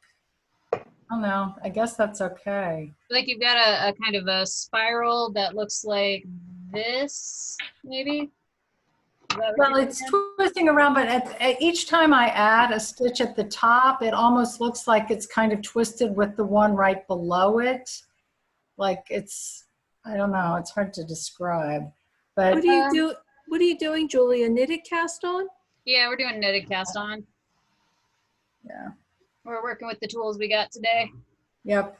I don't know. I guess that's okay. Like you've got a kind of a spiral that looks like this, maybe? Is that what Well, you're it's thinking? twisting around, but at each time I add a stitch at the top, it almost looks like it's kind of twisted with the one right below it. Like it's, I don't know, it's hard to describe. But what do you do? What are you doing, Julie? A knitted cast on? Yeah, we're doing knitted cast on. yeah, We're working with the tools we got today. yep.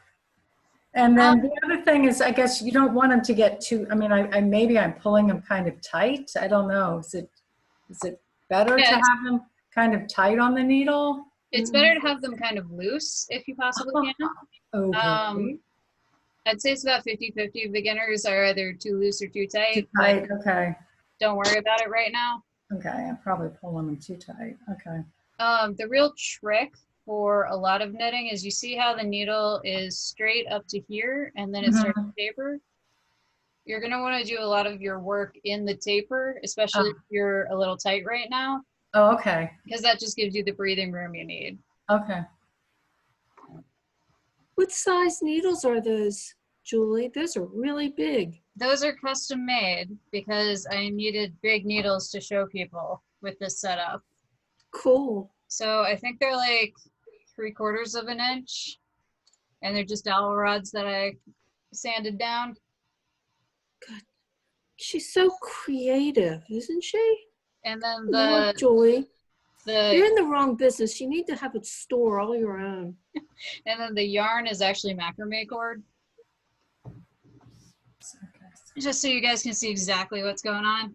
And then the other thing is, I guess you don't want them to get too, I mean, maybe I'm pulling them kind of tight. I don't know. Is it better to have them kind of tight on the needle? It's better to have them kind of loose if you possibly can. Okay. I'd say it's about 50-50. Beginners are either too loose or too tight. Too tight, okay. Don't worry about it right now. Okay, I'm probably pulling them too tight, okay. The real trick for a lot of knitting is you see how the needle is straight up to here and then it starts to taper. You're going to want to do a lot of your work in the taper, especially if you're a little tight right now. Oh, okay. Because that just gives you the breathing room you need. Okay. What size needles are those, Julie? Those are really big. Those are custom made because I needed big needles to show people with this setup. Cool. So I think they're like 3/4 of an inch and they're just dowel rods that I sanded down. God, she's so creative, isn't she? And then Lord, Julie, the you're in the wrong business. You need to have a store all your own. and then the yarn is actually macrame cord. Just so you guys can see exactly what's going on.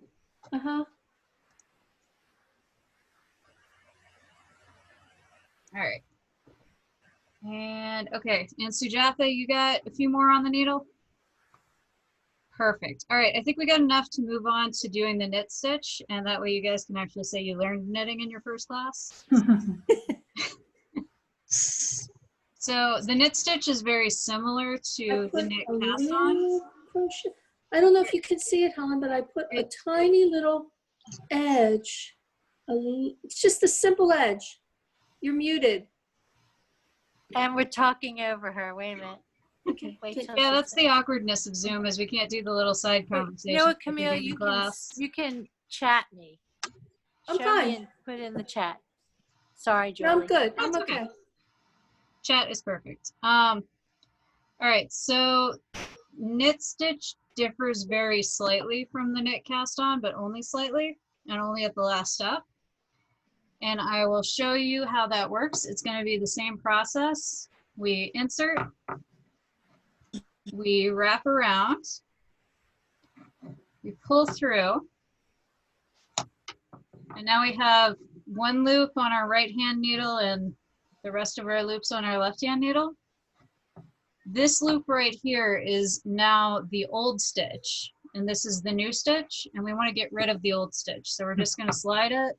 Uh-huh. All right. And okay, and Sujatha, you got a few more on the needle? Perfect. All right, I think we got enough to move on to doing the knit stitch, and that way you guys can actually say you learned knitting in your first class. So the knit stitch is very similar to the knit cast on. I don't know if you can see it, Helen, but I put a tiny little edge. It's just a simple edge. You're muted. And we're talking over her. Wait a minute. Okay. Wait till Yeah, she that's says- the awkwardness of Zoom is we can't do the little side conversations. You know what, at the Camille? beginning of class. You can chat me. I'm Show fine. me and put it in the chat. Sorry, Julie. No, I'm good. I'm That's okay. Chat is perfect. All right, so knit stitch differs very slightly from the knit cast on, but only slightly and only at the last step. And I will show you how that works. It's going to be the same process. We insert, we wrap around, We pull through. And now we have one loop on our right-hand needle and the rest of our loops on our left-hand needle. This loop right here is now the old stitch, and this is the new stitch, and we want to get rid of the old stitch. So we're just going to slide it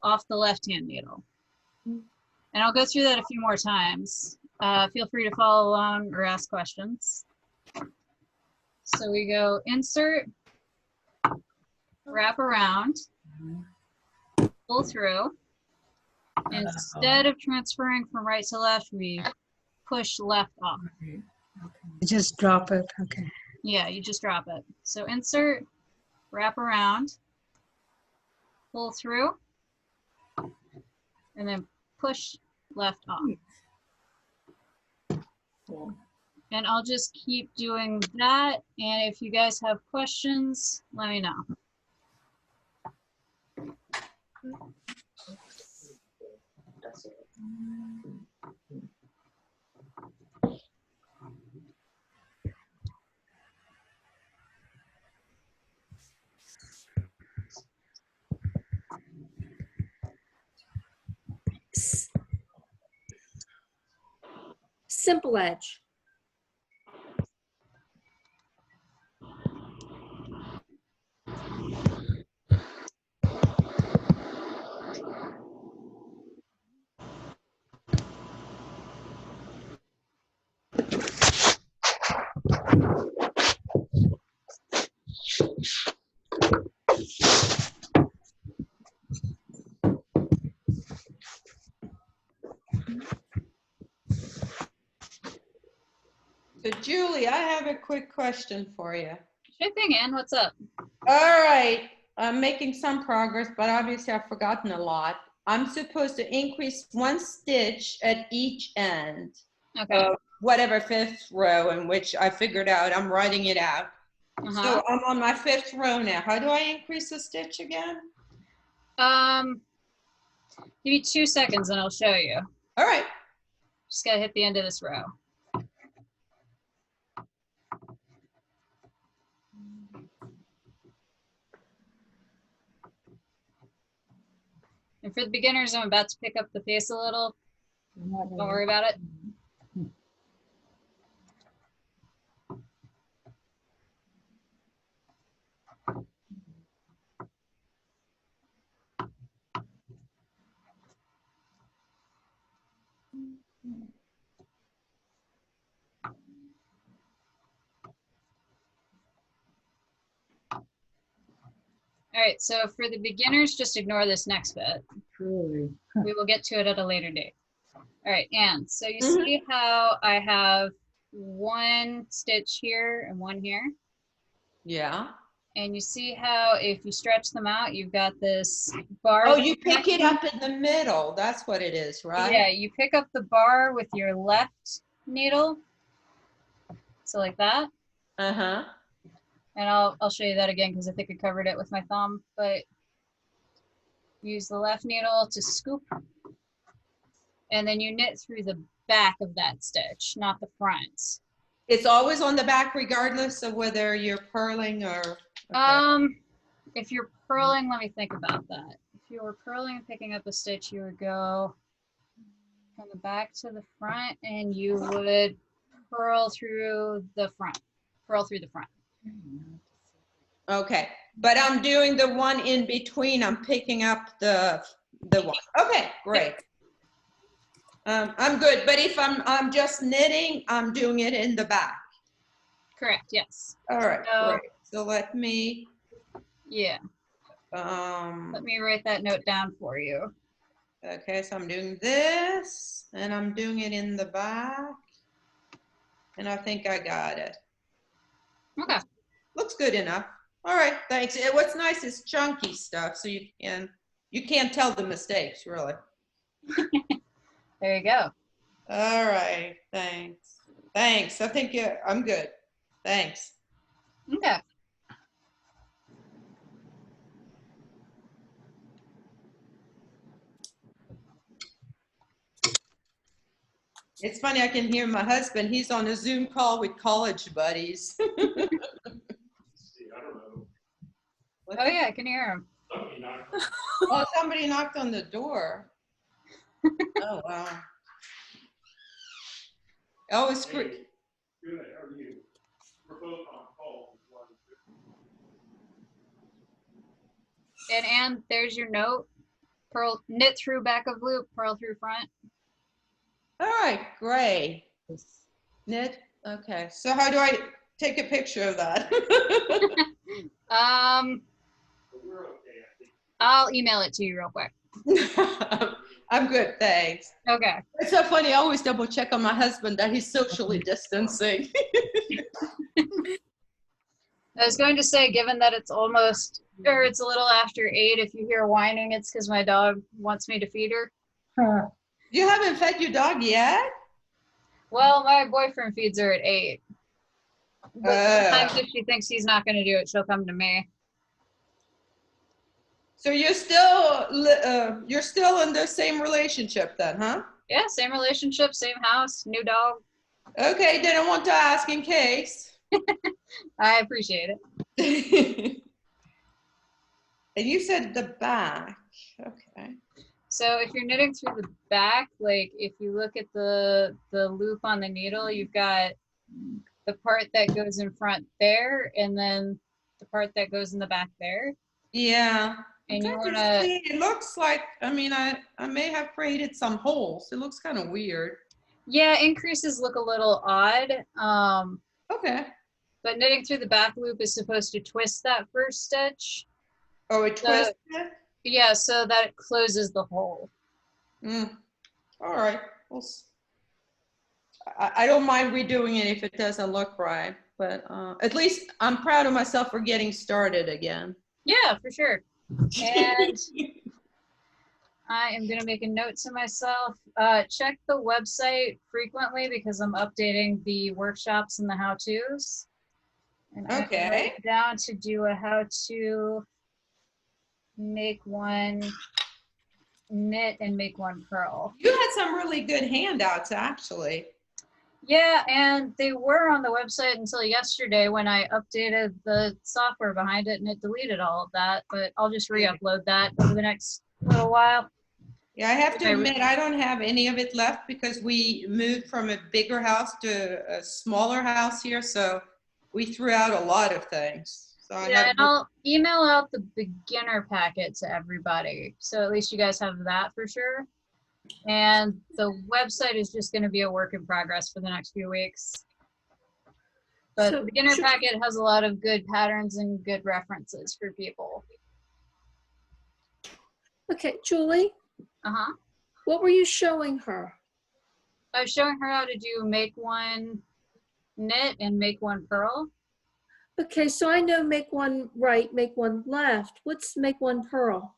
off the left-hand needle. And I'll go through that a few more times. Feel free to follow along or ask questions. So we go insert, wrap around, pull through. Instead of transferring from right to left, we push left off. You just drop it, okay. Yeah, you just drop it. So insert, wrap around, pull through, and then push left off. And I'll just keep doing that. And if you guys have questions, let me know. Simple edge. So Julie, I have a quick question for you. Sure thing, Ann. What's up? All right, I'm making some progress, but obviously I've forgotten a lot. I'm supposed to increase 1 stitch at each end Okay. of whatever 5th row, in which I figured out, I'm writing it out. So I'm on my 5th row now. How do I increase a stitch again? Give me 2 seconds and I'll show you. All right. Just gotta hit the end of this row. And for the beginners, I'm about to pick up the pace a little. Don't worry about it. All right, so for the beginners, just ignore this next bit. Truly. We will get to it at a later date. All right, Anne, so you see how I have 1 stitch here and 1 here? Yeah. And you see how if you stretch them out, you've got this bar. Oh, you pick it up in the middle. That's what it is, right? Yeah, you pick up the bar with your left needle. So like that. Uh-huh. And I'll show you that again because I think I covered it with my thumb, but use the left needle to scoop. And then you knit through the back of that stitch, not the front. It's always on the back regardless of whether you're purling or... Okay. If you're purling, let me think about that. If you were purling and picking up a stitch, you would go from the back to the front and you would purl through the front. Purl through the front. Okay, but I'm doing the one in between. I'm picking up the one. Okay, great. I'm good, but if I'm just knitting, I'm doing it in the back. Correct, yes. All right, So, great. So let me... Yeah. Let me write that note down for you. Okay, so I'm doing this, and I'm doing it in the back. And I think I got it. Okay. Looks good enough. All right, thanks. What's nice is chunky stuff, so you can't tell the mistakes, really. There you go. All right, thanks. Thanks. I think I'm good. Thanks. Okay. It's funny, I can hear my husband. He's on a Zoom call with college buddies. See, I don't know. Oh yeah, I can hear him. Oh, somebody knocked on the door. Oh, wow. Oh, it's great. Good, how are you? We're both on call. And there's your note. Purl, knit through back of loop, purl through front. All right, great. Knit, okay. So how do I take a picture of that? I'll email it to you real quick. I'm good, thanks. Okay. It's so funny, I always double check on my husband that he's socially distancing. I was going to say, given that it's almost, or it's a little after 8, if you hear whining, it's because my dog wants me to feed her. Huh. You haven't fed your dog yet? Well, my boyfriend feeds her at 8. But sometimes if she thinks he's not going to do it, she'll come to me. So you're still in the same relationship then, huh? Yeah, same relationship, same house, new dog. Okay, didn't want to ask in case. I appreciate it. And you said the back. Okay. So if you're knitting through the back, like if you look at the loop on the needle, you've got the part that goes in front there, and then the part that goes in the back there. Yeah. And you want to to. see. It looks like, I mean, I may have created some holes. It looks kind of weird. Yeah, increases look a little odd. Okay. But knitting through the back loop is supposed to twist that first stitch. Oh, it twists it? Yeah, so that it closes the hole. All right. I don't mind redoing it if it doesn't look right, but at least I'm proud of myself for getting started again. Yeah, for sure. And I am going to make a note to myself. Check the website frequently because I'm updating the workshops and the how-tos. And okay. I write down to do a how-to make one knit and make one purl. You had some really good handouts, actually. Yeah, and they were on the website until yesterday when I updated the software behind it and it deleted all of that, but I'll just re-upload that over the next little while. Yeah, I have to admit, I don't have any of it left because we moved from a bigger house to a smaller house here, so we threw out a lot of things. So yeah, and I'll email out the beginner packet to everybody, so at least you guys have that for sure. And the website is just going to be a work in progress for the next few weeks. But the beginner packet has a lot of good patterns and good references for people. Okay, Julie. Uh-huh. What were you showing her? I was showing her how to do make one knit and make one purl. Okay, so I know make one right, make one left. What's make one purl?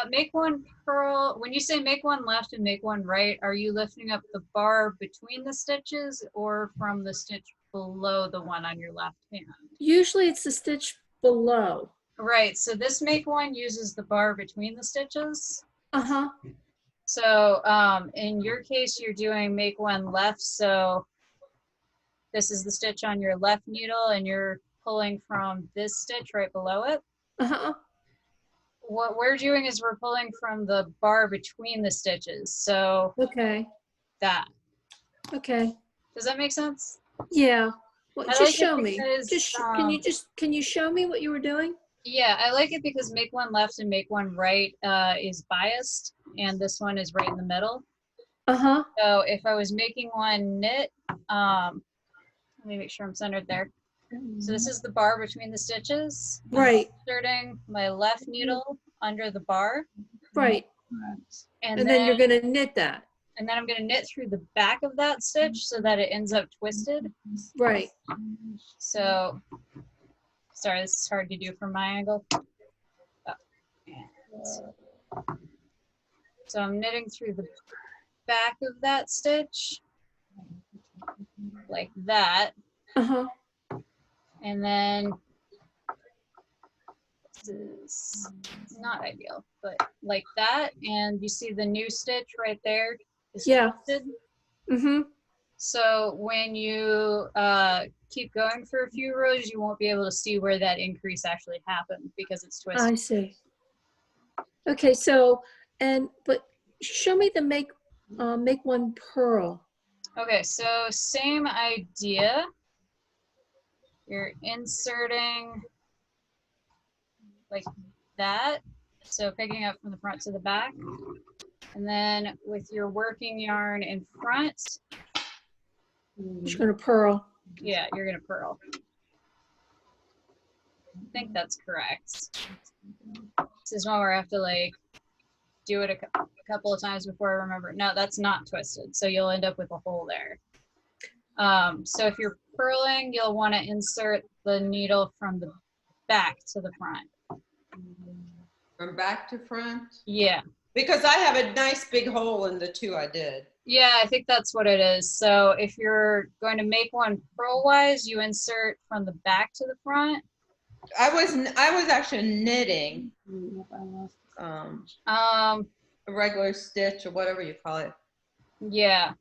Make one purl, when you say make one left and make one right, are you lifting up the bar between the stitches or from the stitch below the one on your left hand? Usually it's the stitch below. Right, so this make one uses the bar between the stitches. Uh-huh. So in your case, you're doing make one left, so this is the stitch on your left needle and you're pulling from this stitch right below it. Uh-huh. What we're doing is we're pulling from the bar between the stitches. So okay, that. Okay. Does that make sense? Yeah. Well, just like show me. Because, Just can you show me what you were doing? Yeah, I like it because make one left and make one right is biased, and this one is right in the middle. Uh-huh. So if I was making one knit, let me make sure I'm centered there. So this is the bar between the stitches. Right. I'm inserting my left needle under the bar. Right. And then you're going to knit that. And then I'm going to knit through the back of that stitch so that it ends up twisted. Right. So, sorry, this is hard to do from my angle. So I'm knitting through the back of that stitch like that. Uh-huh. And then this is not ideal, but like that. And you see the new stitch right there is twisted. Mm-hmm. So when you keep going for a few rows, you won't be able to see where that increase actually happened because it's twisted. I see. Okay, so, but show me the make one purl. Okay, so same idea. You're inserting like that. So picking up from the front to the back. And then with your working yarn in front. Just gonna purl. Yeah, you're gonna purl. I think that's correct. This is one where I have to like do it a couple of times before I remember. No, that's not twisted. So you'll end up with a hole there. So if you're purling, you'll want to insert the needle from the back to the front. From back to front? Yeah. Because I have a nice big hole in the two I did. Yeah, I think that's what it is. So if you're going to make one purl-wise, you insert from the back to the front. I was actually knitting a regular stitch or whatever you call it. Yeah.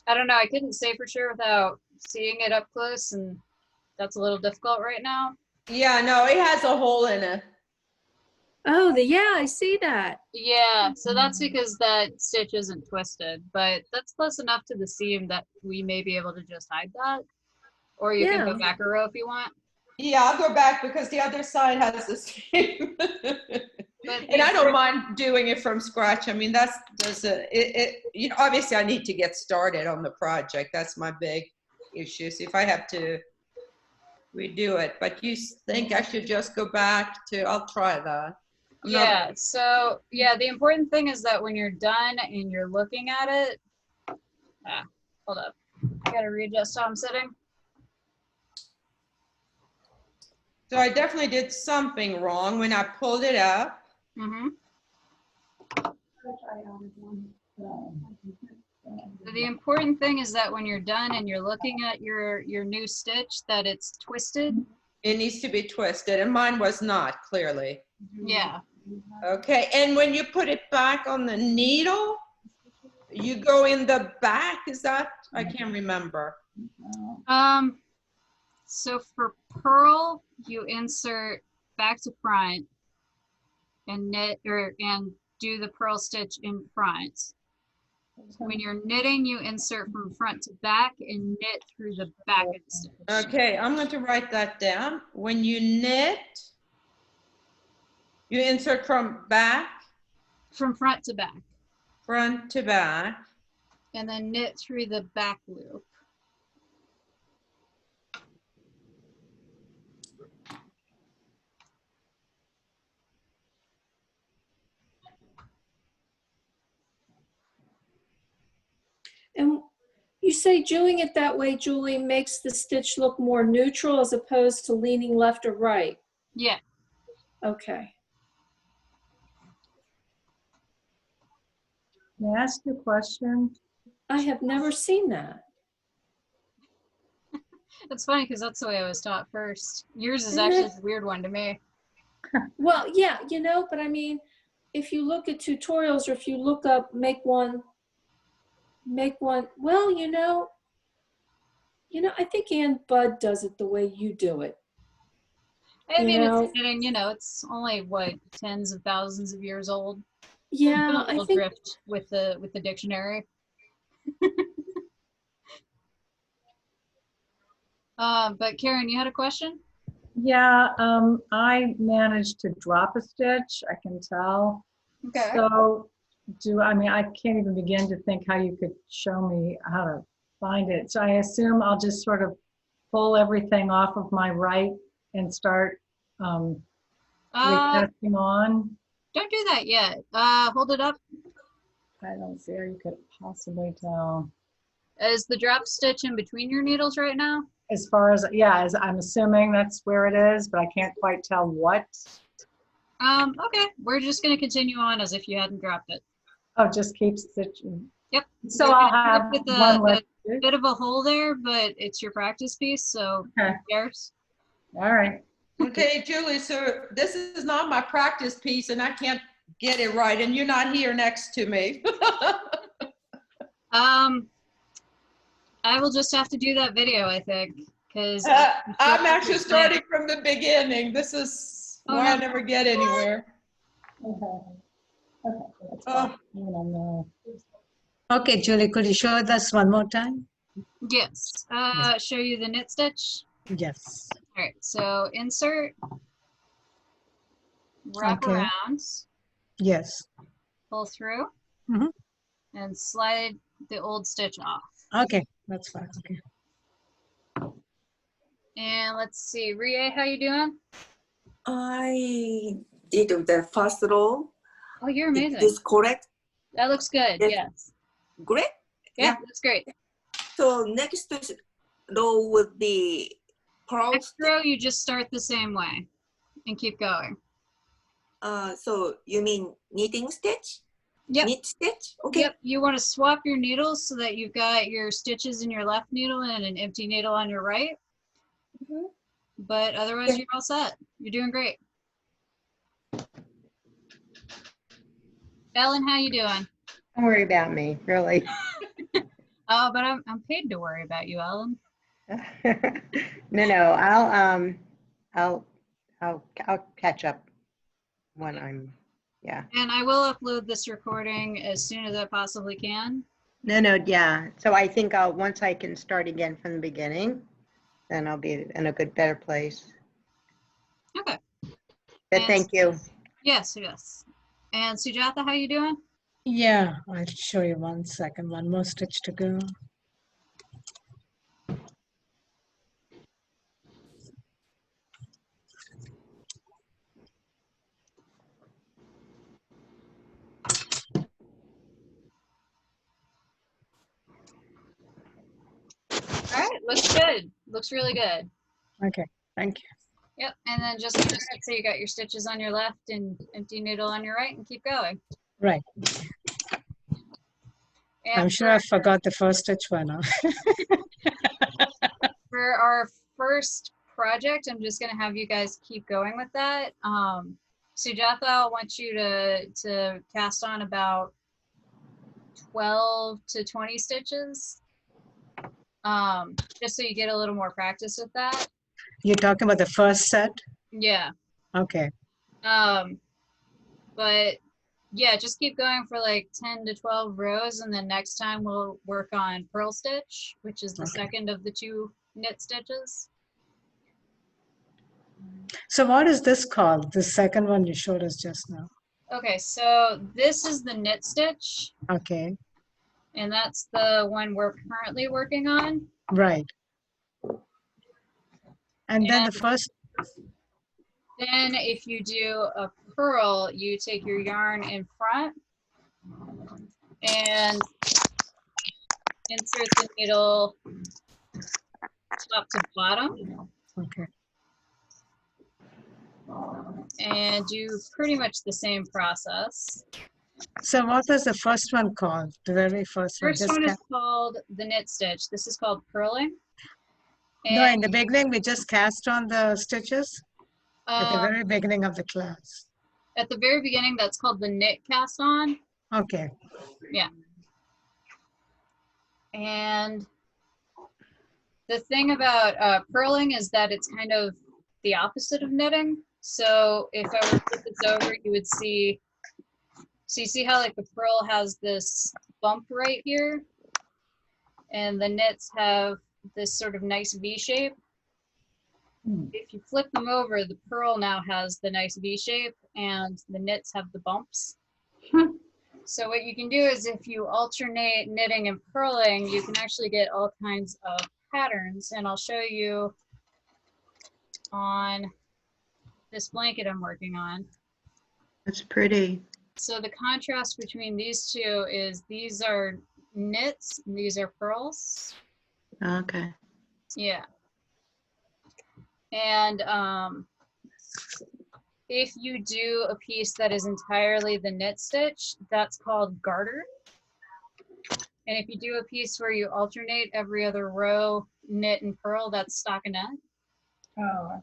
I don't know. I couldn't say for sure without seeing it up close, and that's a little difficult right now. Yeah, no, it has a hole in it. Oh, yeah, I see that. Yeah, so that's because that stitch isn't twisted, but that's close enough to the seam that we may be able to just hide that. Or you can go back a row if you want. Yeah, I'll go back because the other side has the same. And I don't mind doing it from scratch. I mean, you know, obviously I need to get started on the project. That's my big issue. So if I have to redo it, but you think I should just go back to, I'll try that. Yeah, so yeah, the important thing is that when you're done and you're looking at it, hold up, I gotta readjust how I'm sitting. So I definitely did something wrong when I pulled it up. Mm-hmm. So the important thing is that when you're done and you're looking at your new stitch, that it's twisted. It needs to be twisted, and mine was not, clearly. Yeah. Okay, and when you put it back on the needle, you go in the back, is that? I can't remember. So for purl, you insert back to front and knit and do the purl stitch in front. When you're knitting, you insert from front to back and knit through the back of the stitch. Okay, I'm going to write that down. When you knit, you insert from back? From front to back. Front to back. And then knit through the back loop. And you say doing it that way, Julie, makes the stitch look more neutral as opposed to leaning left or right. Yeah. Okay. May I ask you a question? I have never seen that. It's funny because that's the way I was taught first. Yours is actually a weird one to me. Well, yeah, you know, but I mean, if you look at tutorials or if you look up make one, well, you know, I think Ann Budd does it the way you do it. I mean, it's only what, tens of thousands of years old. Yeah, I think drift with the dictionary. But Karen, you had a question? Yeah, I managed to drop a stitch, I can tell. Okay. So I can't even begin to think how you could show me how to find it. So I assume I'll just sort of pull everything off of my right and start recasting on. Don't do that yet. Hold it up. I don't see how you could possibly tell. Is the drop stitch in between your needles right now? As far as, yeah, as I'm assuming that's where it is, but I can't quite tell what. Okay, we're just gonna continue on as if you hadn't dropped it. Oh, just keep stitching. Yep. So I'll have one left. A bit of a hole there, but it's your practice piece, so okay. Who cares? All right. Okay, Julie, so this is not my practice piece and I can't get it right and you're not here next to me. I will just have to do that video, I think, because I'm actually starting from the beginning. This is Oh, why no. I never get anywhere. Okay. Okay, that's Oh. fine. Even on the- Okay, Julie, could you show us one more time? Yes. Show you the knit stitch. Yes. All right. So insert, wrap Okay. around, Yes. pull through, Mhm. and slide the old stitch off. Okay, that's fine. Okay. And let's see, Rie, how you doing? I did the first row. Oh, you're Is amazing. this correct? That looks good. Yes. Yes. Great. Yeah, Yeah. that's great. So next row would be pearl. Next row, you just start the same way and keep going. So you mean knitting stitch? Yep. Knit stitch? Okay. Yep. You want to swap your needles so that you've got your stitches in your left needle and an empty needle on your right. Mhm. But otherwise, Yeah. you're all set. You're doing great. Ellen, how you doing? Don't worry about me, really. Oh, but I'm paid to worry about you, Ellen. No, I'll catch up when I'm, yeah. And I will upload this recording as soon as I possibly can. No, yeah. So I think once I can start again from the beginning, then I'll be in a better place. Okay. But thank you. Yes, yes. And Sujatha, how you doing? Yeah, I'll show you 1 second. One more stitch to go. All right, looks good. Looks really good. Okay, thank you. Yep, and then just so you got your stitches on your left and empty needle on your right and keep going. Right. And I'm sure I forgot the first stitch by now. for our first project, I'm just gonna have you guys keep going with that. Sujatha, I want you to cast on about 12 to 20 stitches. Just so you get a little more practice with that. You're talking about the first set? Yeah. Okay. But yeah, just keep going for like 10 to 12 rows, and then next time we'll work on purl stitch, which is the second of the 2 knit stitches. So what is this called? The second one you showed us just now. Okay, so this is the knit stitch, Okay, and that's the one we're currently working on. right. And then the first, Then if you do a purl, you take your yarn in front and insert the needle top to bottom. okay. And do pretty much the same process. So what was the first one called? The very first one? First one is called the knit stitch. This is called purling. No, in the beginning, we just cast on the stitches at the Um, very beginning of the class. At the very beginning, that's called the knit cast on. Okay, Yeah. And the thing about purling is that it's kind of the opposite of knitting. So if I were to flip this over, you would see, so you see how like the purl has this bump right here, and the knits have this sort of nice V shape. If you flip them over, the purl now has the nice V shape and the knits have the bumps. So what you can do is if you alternate knitting and purling, you can actually get all kinds of patterns, and I'll show you on this blanket I'm working on. That's pretty. So the contrast between these two is these are knits and these are purls. Okay. Yeah. And if you do a piece that is entirely the knit stitch, that's called garter. And if you do a piece where you alternate every other row knit and purl, that's stockinette. Oh.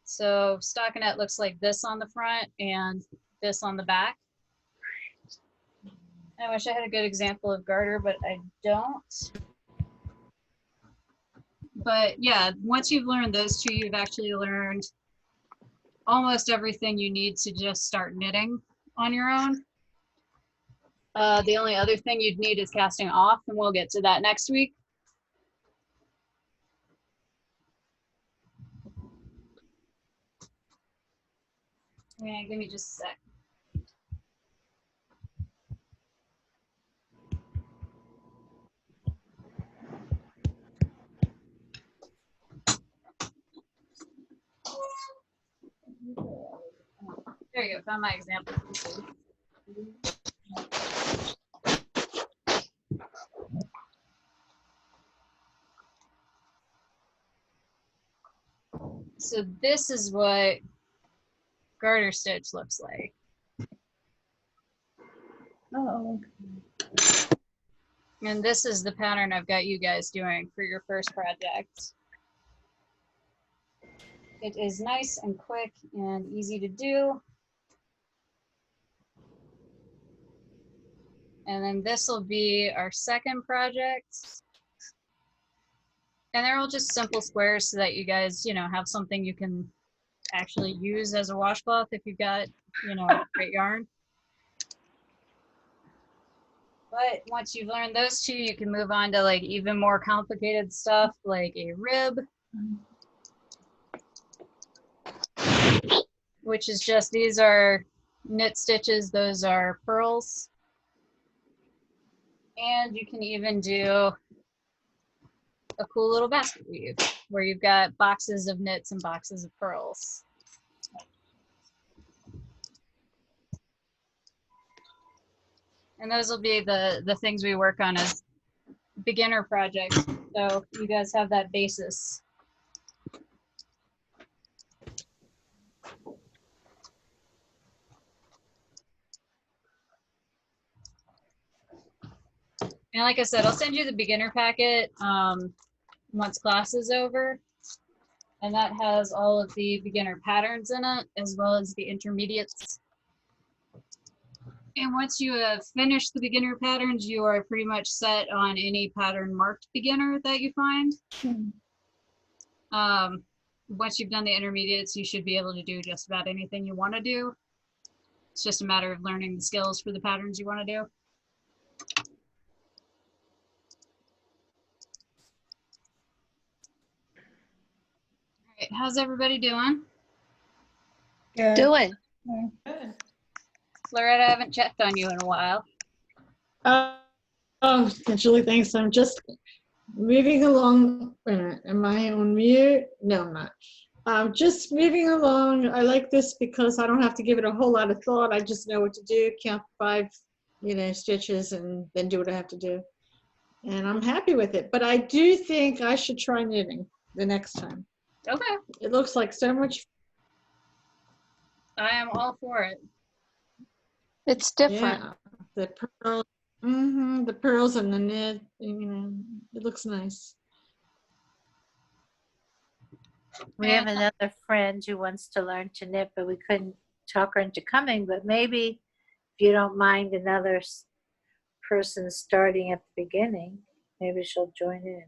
So stockinette looks like this on the front and this on the back. I wish I had a good example of garter, but I don't. But yeah, once you've learned those two, you've actually learned almost everything you need to just start knitting on your own. The only other thing you'd need is casting off, and we'll get to that next week. Yeah, give me just a sec. There you go, found my example. So this is what garter stitch looks like. Oh, And this is the pattern I've got you guys doing for your first project. It is nice and quick and easy to do. And then this will be our second project. And they're all just simple squares so that you guys, you know, have something you can actually use as a washcloth if you've got, you know, great yarn. But once you've learned those two, you can move on to like even more complicated stuff like a rib, which is just, these are knit stitches, those are purls. And you can even do a cool little basket weave where you've got boxes of knits and boxes of purls. And those will be the things we work on as beginner projects. So you guys have that basis. And like I said, I'll send you the beginner packet once class is over. And that has all of the beginner patterns in it, as well as the intermediates. And once you have finished the beginner patterns, you are pretty much set on any pattern marked beginner that you find. Once you've done the intermediates, you should be able to do just about anything you want to do. It's just a matter of learning the skills for the patterns you want to do. All right, how's everybody doing? good. Doing. Loretta, I haven't checked on you in a while. Oh, Julie, thanks. I'm just moving along. Wait a minute, am I on mute? No, I'm not. I'm just moving along. I like this because I don't have to give it a whole lot of thought. I just know what to do, count 5, stitches, and then do what I have to do. And I'm happy with it. But I do think I should try knitting the next time. Okay. It looks like so much. I am all for it. It's different. Yeah, the pearls, the pearls and the knit. It looks nice. We have another friend who wants to learn to knit, but we couldn't talk her into coming. But maybe if you don't mind another person starting at the beginning, maybe she'll join in.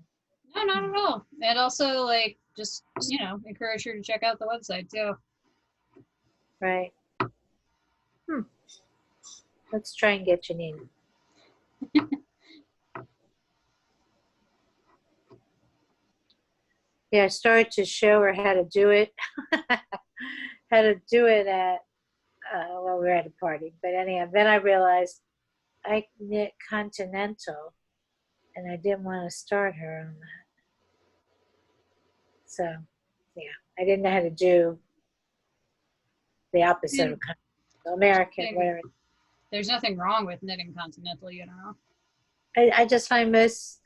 No, not at all. And also, like, just, encourage her to check out the website, too. Right. Let's try and get Janine. Yeah, I started to show her how to do it. How to do it at, well, we were at a party. But anyhow, then I realized I knit continental, and I didn't want to start her on that. So, yeah, I didn't know how to do the opposite of continental, American, whatever. There's nothing wrong with knitting continental, I just find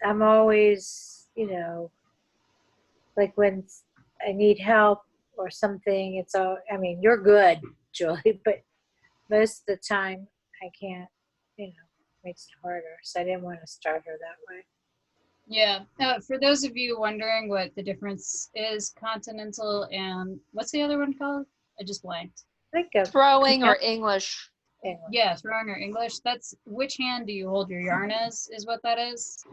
I'm always, like when I need help or something, it's all, I mean, you're good, Julie, but most of the time I can't, makes it harder. So I didn't want to start her that way. Yeah. For those of you wondering what the difference is, continental and what's the other one called? I just blanked. Throwing or English. Yeah, throwing or English. That's which hand do you hold your yarn as, is what that is.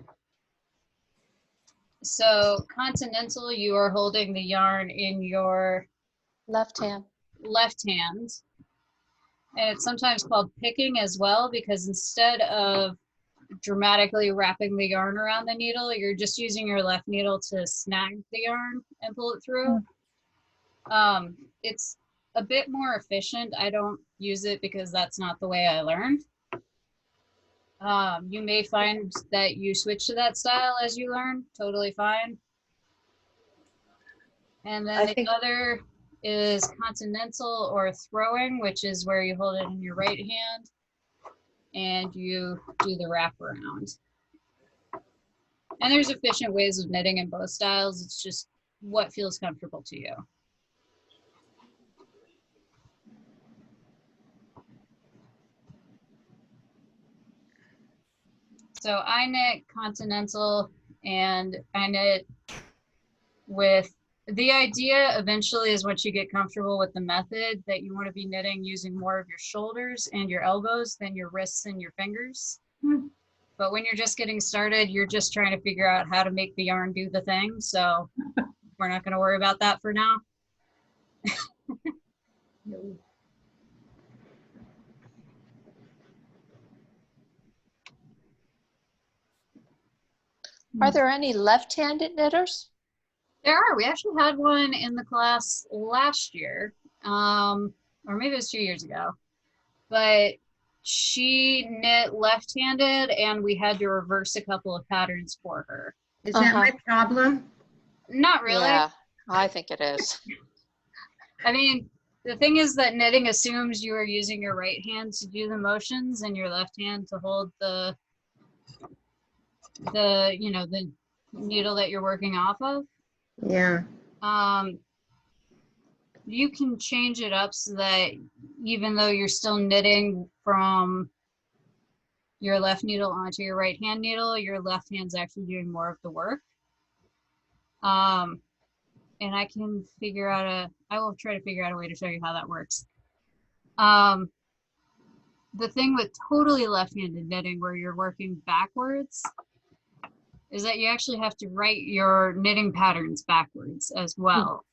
So continental, you are holding the yarn in your Left hand. left hand. And it's sometimes called picking as well, because instead of dramatically wrapping the yarn around the needle, you're just using your left needle to snag the yarn and pull it through. It's a bit more efficient. I don't use it because that's not the way I learned. You may find that you switch to that style as you learn, totally fine. And then the other is continental or throwing, which is where you hold it in your right hand and you do the wraparound. And there's efficient ways of knitting in both styles. It's just what feels comfortable to you. So I knit continental, and I knit with, the idea eventually is once you get comfortable with the method that you want to be knitting using more of your shoulders and your elbows than your wrists and your fingers. But when you're just getting started, you're just trying to figure out how to make the yarn do the thing. So we're not going to worry about that for now. Are there any left-handed knitters? There are. We actually had one in the class last year, or maybe it was 2 years ago. But she knit left-handed, and we had to reverse a couple of patterns for her. Is that my problem? Not really. Yeah, I think it is. I mean, the thing is that knitting assumes you are using your right hand to do the motions and your left hand to hold the needle that you're working off of. Yeah. You can change it up so that even though you're still knitting from your left needle onto your right hand needle, your left hand's actually doing more of the work. And I will try to figure out a way to show you how that works. The thing with totally left-handed knitting where you're working backwards is that you actually have to write your knitting patterns backwards as well,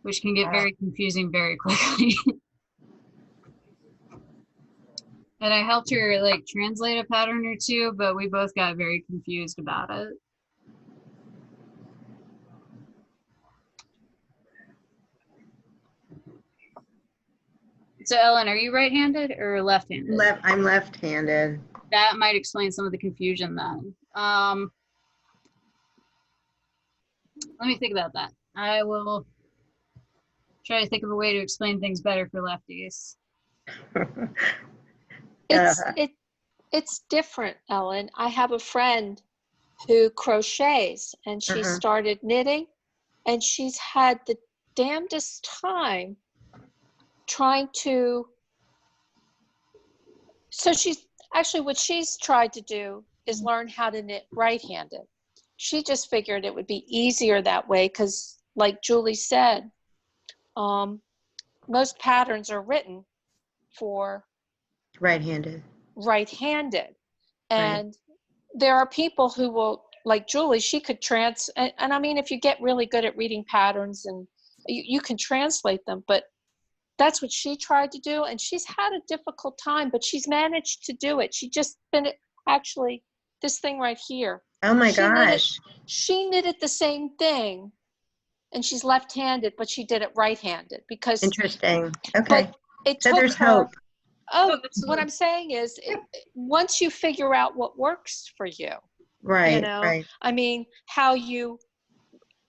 which can get very confusing very quickly. And I helped her like translate a pattern or two, but we both got very confused about it. So Ellen, are you right-handed or left-handed? I'm left-handed. That might explain some of the confusion then. Let me think about that. I will try to think of a way to explain things better for lefties. It's different, Ellen. I have a friend who crochets, and she started knitting, and she's had the damnedest time trying to, so she's actually, what she's tried to do is learn how to knit right-handed. She just figured it would be easier that way because, like Julie said, most patterns are written for right-handed. And there are people who will, like Julie, she could and I mean, if you get really good at reading patterns and you can translate them, but that's what she tried to do, and she's had a difficult time, but she's managed to do it. She just actually, this thing right here. Oh my gosh. She knitted the same thing, and she's left-handed, but she did it right-handed because. Interesting. Okay. So there's hope. Oh, what I'm saying is, once you figure out what works for you, right? I mean, how you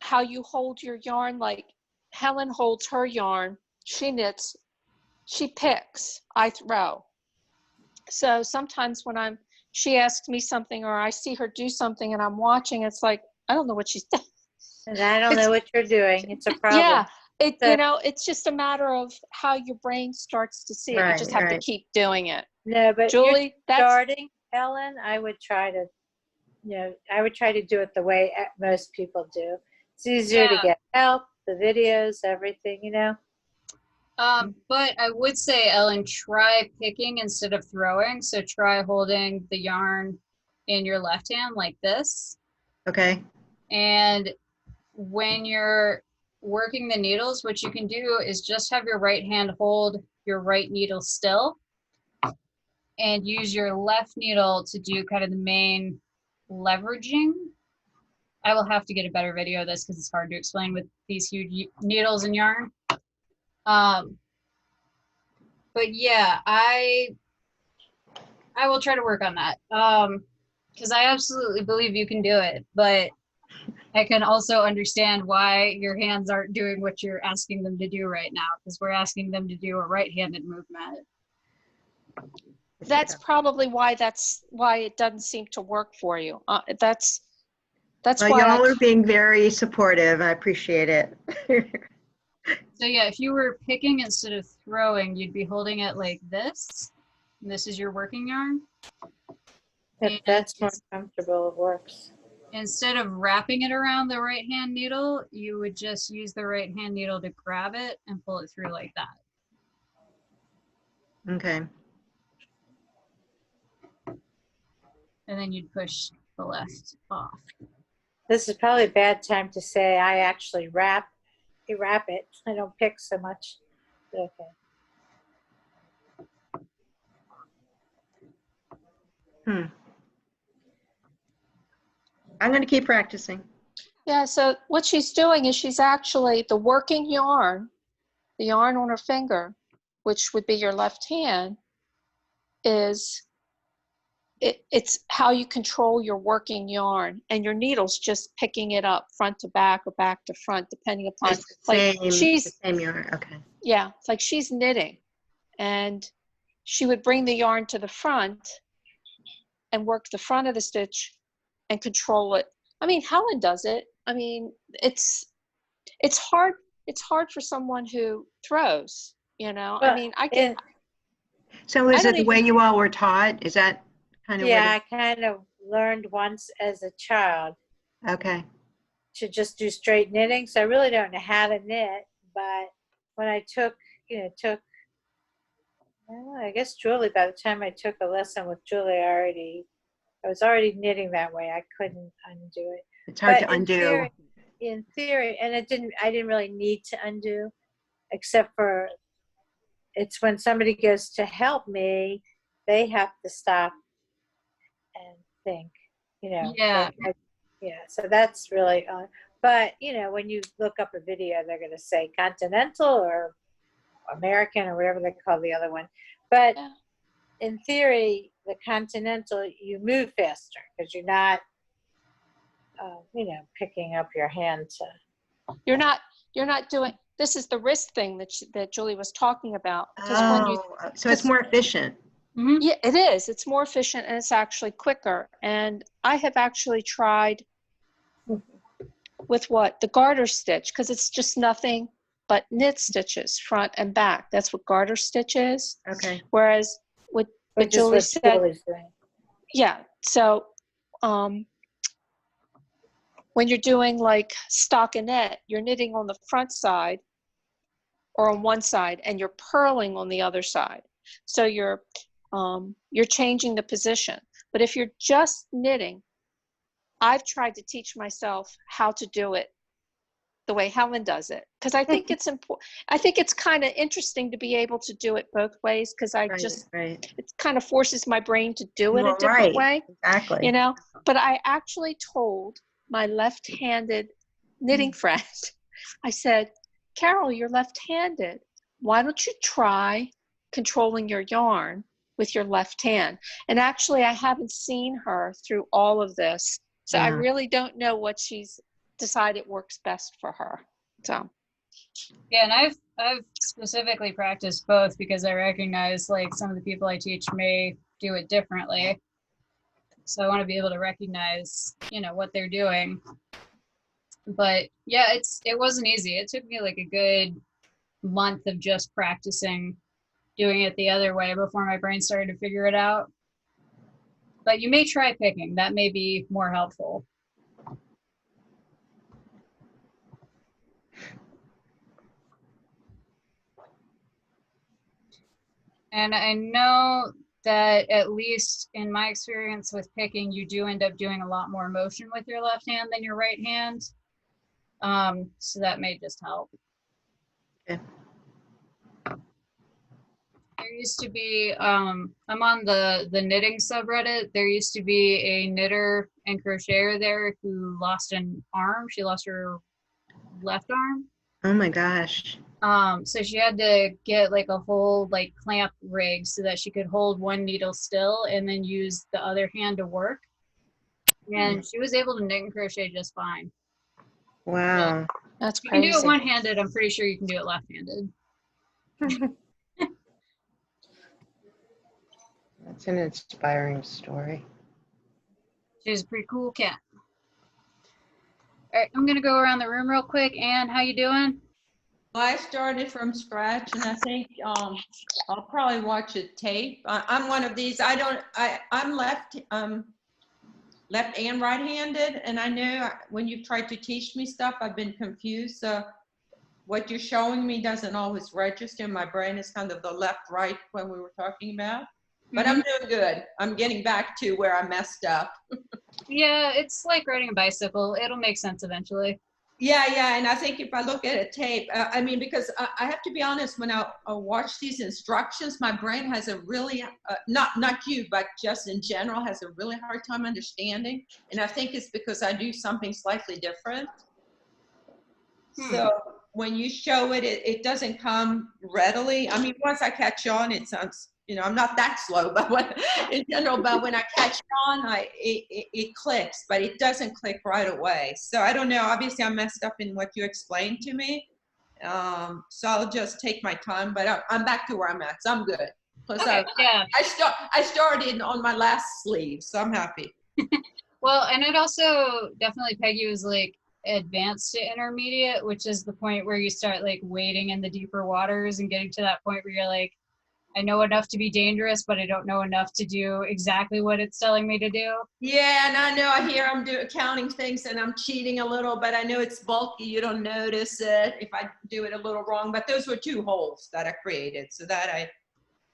hold your yarn, like Helen holds her yarn. She knits, she picks, I throw. So sometimes when she asks me something or I see her do something and I'm watching, it's like, I don't know what she's doing. And I don't know what you're doing. It's a problem. Yeah, it's just a matter of how your brain starts to see it. You just have to keep doing it. No, but Julie, starting, Ellen, I would try to do it the way most people do. It's easier to get help, the videos, everything, But I would say, Ellen, try picking instead of throwing. So try holding the yarn in your left hand like this. Okay. And when you're working the needles, what you can do is just have your right hand hold your right needle still and use your left needle to do kind of the main leveraging. I will have to get a better video of this because it's hard to explain with these huge needles and yarn. But yeah, I will try to work on that because I absolutely believe you can do it, but I can also understand why your hands aren't doing what you're asking them to do right now, because we're asking them to do a right-handed movement. That's probably why it doesn't seem to work for you. That's Well, why y'all are being very supportive. I appreciate it. So yeah, if you were picking instead of throwing, you'd be holding it like this. And this is your working yarn. If that's more comfortable, it works. Instead of wrapping it around the right hand needle, you would just use the right hand needle to grab it and pull it through like that. Okay. And then you'd push the left off. This is probably a bad time to say I actually wrap it. I don't pick so much. Okay. I'm going to keep practicing. Yeah, so what she's doing is she's actually, the working yarn, the yarn on her finger, which would be your left hand, is it's how you control your working yarn, and your needle's just picking it up front to back or back to front, depending upon, It's like the she's, same yarn. Okay. yeah, it's like she's knitting, and she would bring the yarn to the front and work the front of the stitch and control it. I mean, Helen does it. I mean, it's hard. It's hard for someone who throws, you know. Well, I mean, I get. So is I it don't the way even- you all were taught? Is that kind of Yeah, I kind of learned once as a child Okay. to just do straight knitting. So I really don't know how to knit, but when I took, well, I guess Julie, by the time I took a lesson with Julie, I was already knitting that way. I couldn't undo it. It's hard But to undo. in theory, and I didn't really need to undo, except for it's when somebody goes to help me, they have to stop and think, Yeah. Yeah, so that's really, but when you look up a video, they're going to say continental or American or whatever they call the other one. But in theory, the continental, you move faster because you're not, picking up your hand to. You're not doing. This is the wrist thing that Julie was talking about. So it's more efficient. Mm-hmm. Yeah, it is. It's more efficient and it's actually quicker. And I have actually tried with the garter stitch, because it's just nothing but knit stitches front and back. That's what garter stitch is. Okay. Whereas what Julie said, Julie's doing. yeah. So when you're doing like stockinette, you're knitting on the front side or on one side, and you're purling on the other side. So you're changing the position. But if you're just knitting, I've tried to teach myself how to do it the way Helen does it, because I think it's important. I think it's kind of interesting to be able to do it both ways, because it kind of forces my brain to do it a different way. Exactly. But I actually told my left-handed knitting friend, I said, Carol, you're left-handed. Why don't you try controlling your yarn with your left hand? And actually, I haven't seen her through all of this, so I really don't know what she's decided works best for her. So yeah, and I've specifically practiced both because I recognize like some of the people I teach may do it differently. So I want to be able to recognize, what they're doing. But yeah, it wasn't easy. It took me like a good month of just practicing doing it the other way before my brain started to figure it out. But you may try picking. That may be more helpful. And I know that at least in my experience with picking, you do end up doing a lot more motion with your left hand than your right hand. So that may just help. Okay. There used to be, I'm on the knitting subreddit. There used to be a knitter and crocheter there who lost an arm. She lost her left arm. Oh my gosh. So she had to get like a whole like clamp rig so that she could hold one needle still and then use the other hand to work. And she was able to knit and crochet just fine. Wow. That's You can do it crazy. one-handed. I'm pretty sure you can do it left-handed. That's an inspiring story. She's a pretty cool cat. All right, I'm gonna go around the room real quick. Anne, how you doing? Well, I started from scratch, and I think I'll probably watch a tape. I'm one of these. I'm left and right-handed, and I know when you've tried to teach me stuff, I've been confused. So what you're showing me doesn't always register. My brain is kind of the left-right when we were talking about. But I'm doing good. I'm getting back to where I messed up. Yeah, it's like riding a bicycle. It'll make sense eventually. Yeah, and I think if I look at a tape, I mean, because I have to be honest, when I watch these instructions, my brain has a really, not you, but just in general, has a really hard time understanding. And I think it's because I do something slightly different. So when you show it, it doesn't come readily. I mean, once I catch on, it sounds, you know, I'm not that slow, but in general, but when I catch on, it clicks, but it doesn't click right away. So I don't know, obviously I messed up in what you explained to me. So I'll just take my time, but I'm back to where I'm at, so I'm good. Plus Okay, yeah. I started on my last sleeve, so I'm happy. Well, and I'd also definitely peg you as like advanced to intermediate, which is the point where you start like wading in the deeper waters and getting to that point where you're like, I know enough to be dangerous, but I don't know enough to do exactly what it's telling me to do. Yeah, and I know I hear I'm counting things and I'm cheating a little, but I know it's bulky. You don't notice it if I do it a little wrong. But those were 2 holes that I created, so that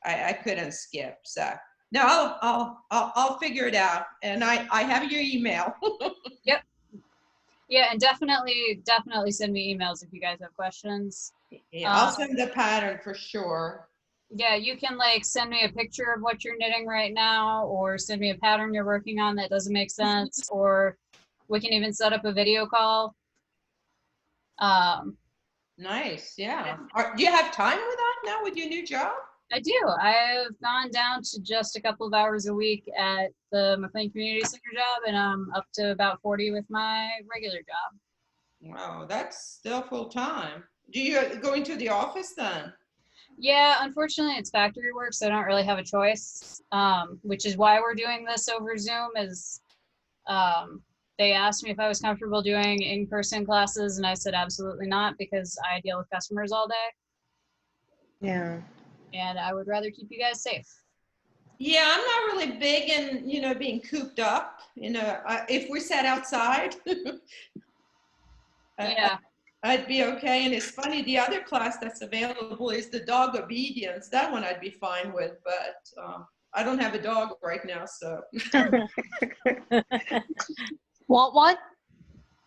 I couldn't skip. So no, I'll figure it out. And I have your email. Yep. Yeah, and definitely send me emails if you guys have questions. Yeah, I'll send the pattern for sure. Yeah, you can like send me a picture of what you're knitting right now, or send me a pattern you're working on that doesn't make sense, or we can even set up a video call. Nice, yeah. Do you have time with that now with your new job? I do. I've gone down to just a couple of hours a week at the McLean Community Center job, and I'm up to about 40 with my regular job. Wow, that's still full time. Do you go into the office then? Yeah, unfortunately it's factory work, so I don't really have a choice, which is why we're doing this over Zoom. Is they asked me if I was comfortable doing in-person classes, and I said absolutely not, because I deal with customers all day. Yeah. And I would rather keep you guys safe. Yeah, I'm not really big in, you know, being cooped up. You know, if we sat outside, Yeah. I'd be okay. And it's funny, the other class that's available is the dog obedience. That one I'd be fine with, but I don't have a dog right now, so. Want one?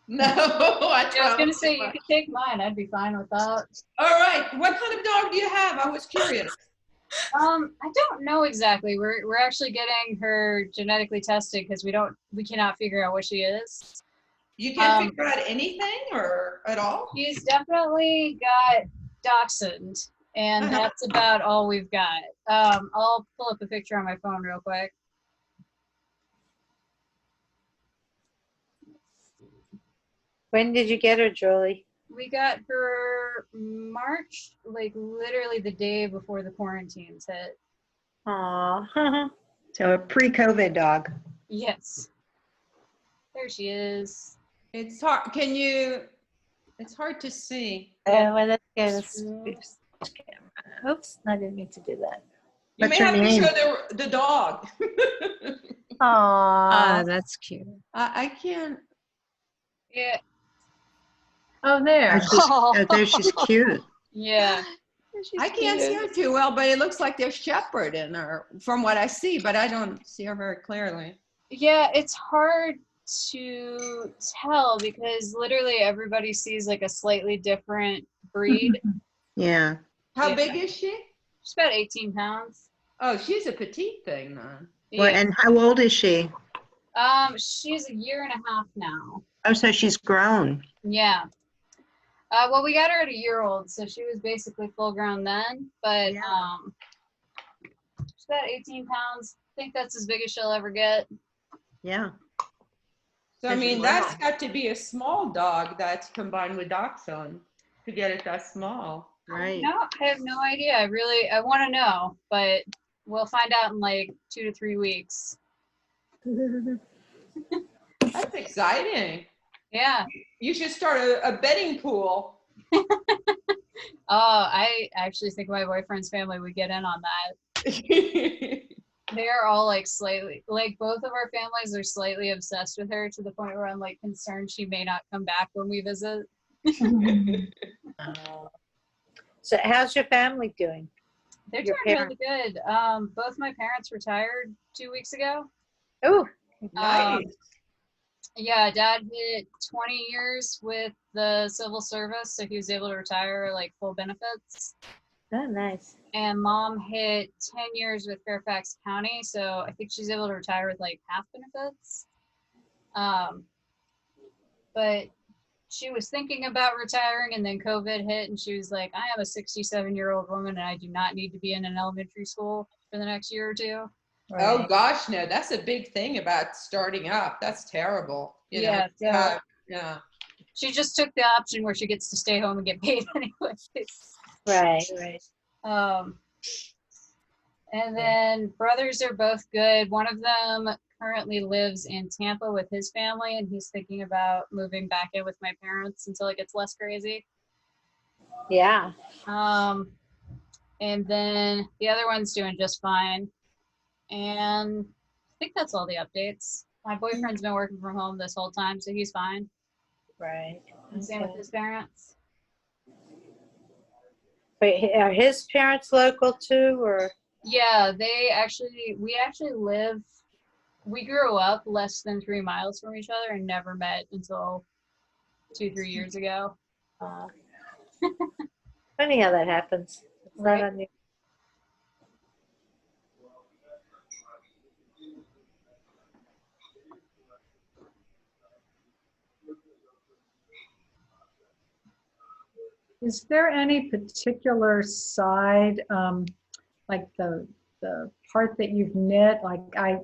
No, I was gonna say you could take mine. I'd be fine with that. All right, what kind of dog do you have? I was curious. I don't know exactly. We're actually getting her genetically tested because we cannot figure out what she is. You can't figure out anything or at all? She's definitely got dachshund, and that's about all we've got. I'll pull up a picture on my phone real quick. When did you get her, Julie? We got her March, like literally the day before the quarantines hit. Aw. So a pre-COVID dog. Yes. There she is. It's hard. It's hard to see. Well, let's get a camera. Oops, I didn't mean to do that. You What's may her have name? to show the dog. Aw. That's cute. I can't. Yeah. Oh, there. Oh, there she's cute. Yeah. I can't see her too well, but it looks like there's shepherd in her from what I see, but I don't see her very clearly. Yeah, it's hard to tell because literally everybody sees like a slightly different breed. Yeah. How big is she? She's about 18 pounds. Oh, she's a petite thing then. Well, and how old is she? She's a year and a half now. Oh, so she's grown. Yeah. Well, we got her at a year old, so she was basically full grown then. But she's about 18 pounds. I think that's as big as she'll ever get. Yeah. So I mean, that's got to be a small dog that's combined with dachshund to get it that small. Right. No, I have no idea. I want to know, but we'll find out in like 2 to 3 weeks. That's exciting. Yeah. You should start a betting pool. I actually think my boyfriend's family would get in on that. They are all like slightly, like both of our families are slightly obsessed with her to the point where I'm like concerned she may not come back when we visit. So how's your family doing? They're Your doing really good. Both my parents retired 2 weeks ago. Oh, nice. Yeah, Dad hit 20 years with the civil service, so he was able to retire like full benefits. Oh, nice. And Mom hit 10 years with Fairfax County, so I think she's able to retire with like half benefits. But she was thinking about retiring, and then COVID hit, and she was like, I am a 67-year-old woman, and I do not need to be in an elementary school for the next year or two. Right. Oh gosh, no, that's a big thing about starting up. That's terrible. You know, yeah. She just took the option where she gets to stay home and get paid anyway. Right. And then brothers are both good. One of them currently lives in Tampa with his family, and he's thinking about moving back in with my parents until it gets less crazy. Yeah. And then the other one's doing just fine. And I think that's all the updates. My boyfriend's been working from home this whole time, so he's fine. Right. And same with his parents. Wait, are his parents local too, or? Yeah, we grew up less than 3 miles from each other and never met until 2-3 years ago. Funny how that happens. It's Right. not unusual. Is there any particular side, like the part that you've knit? Like I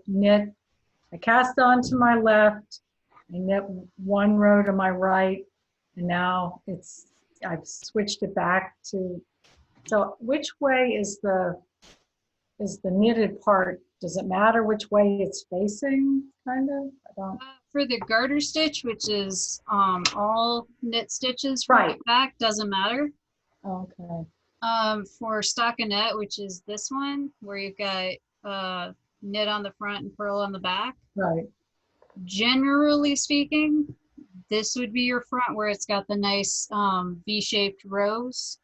cast on to my left, I knit one row to my right, and now I've switched it back to. So which way is the knitted part? Does it matter which way it's facing? Kind of. I don't. For the garter stitch, which is all knit stitches front to back, doesn't matter. Okay. For stockinette, which is this one, where you've got knit on the front and purl on the back. Right. Generally speaking, this would be your front where it's got the nice V-shaped rows.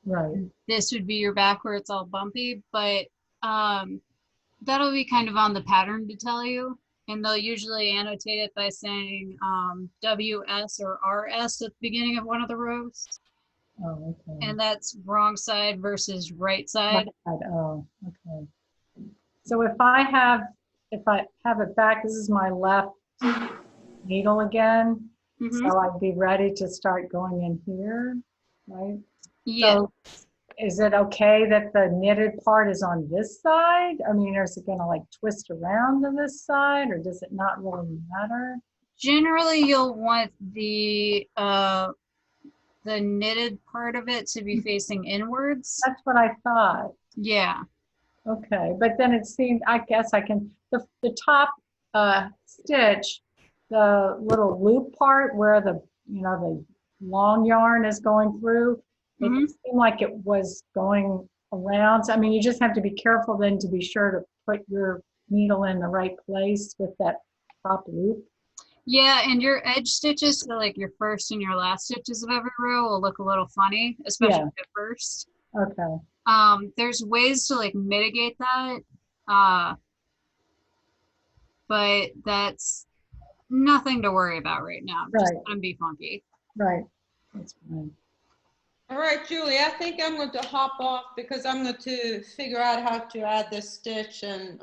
Right. This would be your back where it's all bumpy, but that'll be kind of on the pattern to tell you. And they'll usually annotate it by saying WS or RS at the beginning of one of the rows. Oh, okay. And that's wrong side versus right side. Oh, okay. So if I have it back, this is my left needle again. Mm-hmm. So I'd be ready to start going in here, right? Yeah. So is it okay that the knitted part is on this side? I mean, is it gonna like twist around to this side, or does it not really matter? Generally, you'll want the knitted part of it to be facing inwards. That's what I thought. Yeah. Okay, but then it seemed, I guess I can, the top stitch, the little loop part where the long yarn is going through, it seemed like it was going around. So, I mean, you just have to be careful then to be sure to put your needle in the right place with that top loop. Yeah, and your edge stitches, so like your first and your last stitches of every row will look a little funny, especially at first. Okay. There's ways to like mitigate that, but that's nothing to worry about right now. Just Right. gonna be funky. Right. That's fine. All right, Julie, I think I'm going to hop off because I'm going to figure out how to add this stitch and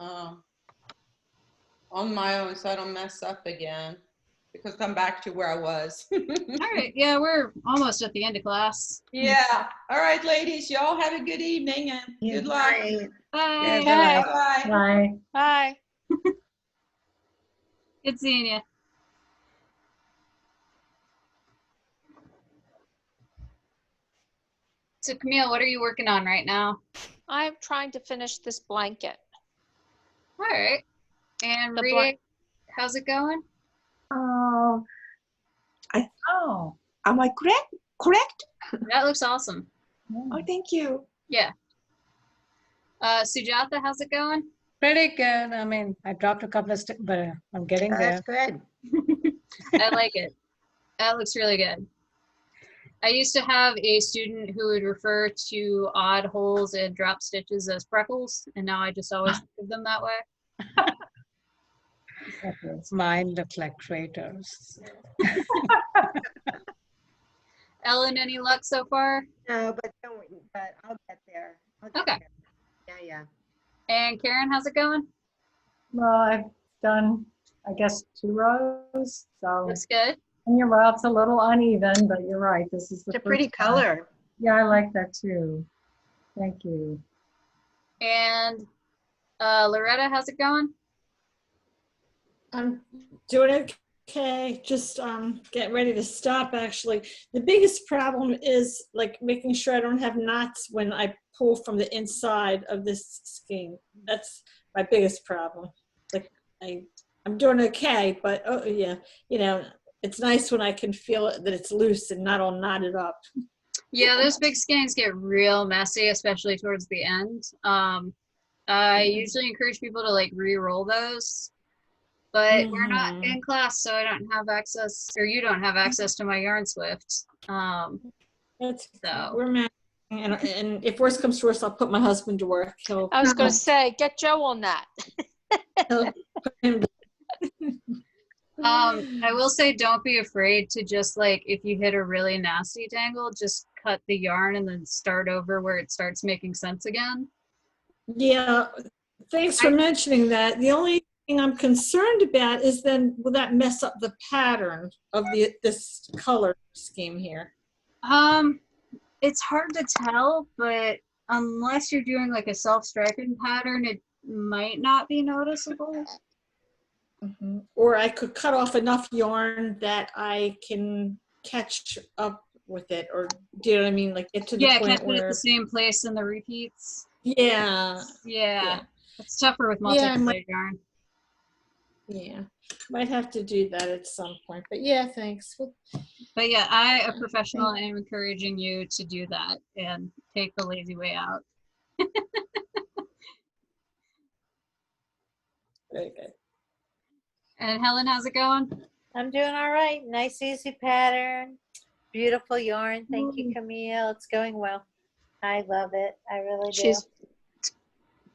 on my own so I don't mess up again, because I'm back to where I was. All right, yeah, we're almost at the end of class. Yeah. All right, ladies, y'all have a good evening and good luck. Bye. Bye. Yeah, Okay. Bye. Bye. Bye. Good seeing you. So Camille, what are you working on right now? I'm trying to finish this blanket. All right. And The Rita, how's it going? Oh, Oh. am I correct? Correct? That looks awesome. Oh, thank you. Yeah. Sujata, how's it going? Pretty good. I mean, I dropped a couple of but I'm getting That's there. good. I like it. That looks really good. I used to have a student who would refer to odd holes and drop stitches as freckles, and now I just always think of them that way. Mine look like craters. Ellen, any luck so far? No, but I'll get there. Okay. Yeah, yeah. And Karen, how's it going? Well, I've done, I guess, 2 rows. So, Looks good. and you're right, it's a little uneven, but you're right. This is the It's a pretty first time. color. Yeah, I like that too. Thank you. And Loretta, how's it going? I'm doing okay, just getting ready to stop actually. The biggest problem is like making sure I don't have knots when I pull from the inside of this skein. That's my biggest problem. Like I'm doing okay, but oh yeah, you know, it's nice when I can feel it, that it's loose and not all knotted up. Yeah, those big skeins get real messy, especially towards the end. I usually encourage people to like re-roll those, but we're not in class, so I don't have access, or you don't have access to my Yarn Swift. That's So we're managing, and if worse comes to worse, I'll put my husband to work. I was going to say, get Joe on that. He'll put him to I will say, don't be afraid to just like, if you hit a really nasty tangle, just cut the yarn and then start over where it starts making sense again. Yeah, thanks for mentioning that. The only thing I'm concerned about is then will that mess up the pattern of this color scheme here? It's hard to tell, but unless you're doing like a self-striping pattern, it might not be noticeable. Or I could cut off enough yarn that I can catch up with it, or do you know what I mean? Like get to the Yeah, point catch it at where the same place in the repeats. yeah, Yeah, it's tougher with Yeah, multicolored yarn. yeah, might have to do that at some point. But yeah, thanks. But yeah, I, a professional, am encouraging you to do that and take the lazy way out. Very good. And Helen, how's it going? I'm doing all right. Nice, easy pattern. Beautiful yarn. Thank you, Camille. It's going well. I love it. I really do.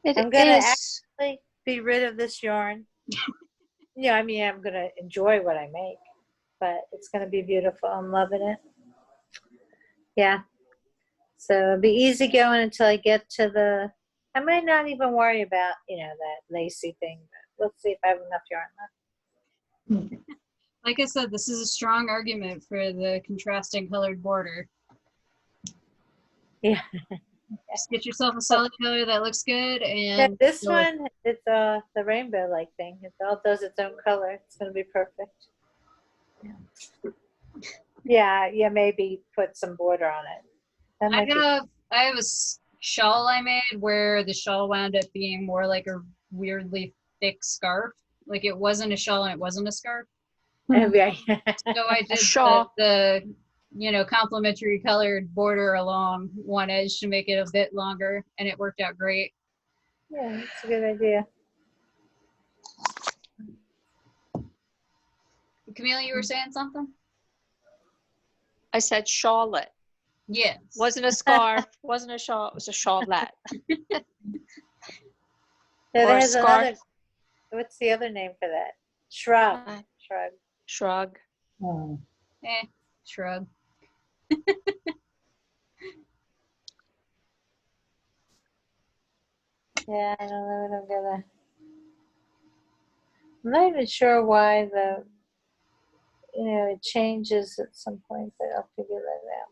I'm going to actually be rid of this yarn. Yeah, I mean, I'm going to enjoy what I make, but it's going to be beautiful. I'm loving it. Yeah. So it'll be easy going until I get to the, I might not even worry about, you know, that lacy thing, but let's see if I have enough yarn left. Like I said, this is a strong argument for the contrasting colored border. Yeah. Just get yourself a solid color that looks good, Yeah, and this one, it's the rainbow-like thing. It all does its own color. It's going to be perfect. Yeah, maybe put some border on it. That might be- I have a shawl I made where the shawl wound up being more like a weirdly thick scarf. Like it wasn't a shawl and it wasn't a scarf. Yeah. So I did shawl. the you know, complementary colored border along one edge to make it a bit longer, and it worked out great. Yeah, that's a good idea. Camille, you were saying something? I said Charlotte. Yes. Wasn't a scarf, wasn't a shawl, it was a shawlette. Or a There's scarf. another, what's the other name for that? Shrug. Uh, Shrug. Shrug. Oh. Shrug. Yeah, I don't know what I'm gonna. I'm not even sure why it changes at some point, but I'll figure that out.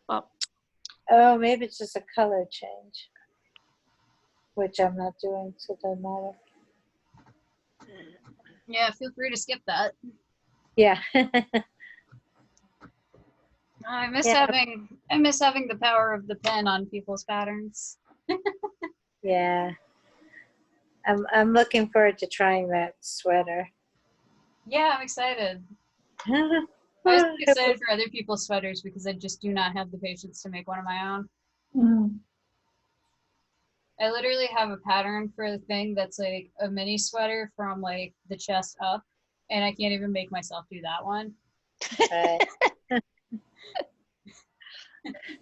Well, Oh, maybe it's just a color change, which I'm not doing, so it doesn't matter. Yeah, feel free to skip that. Yeah. I miss Yeah. having the power of the pen on people's patterns. Yeah. I'm looking forward to trying that sweater. Yeah, I'm excited. I was excited for other people's sweaters because I just do not have the patience to make one of my own. Mm. I literally have a pattern for the thing that's like a mini sweater from like the chest up, and I can't even make myself do that one.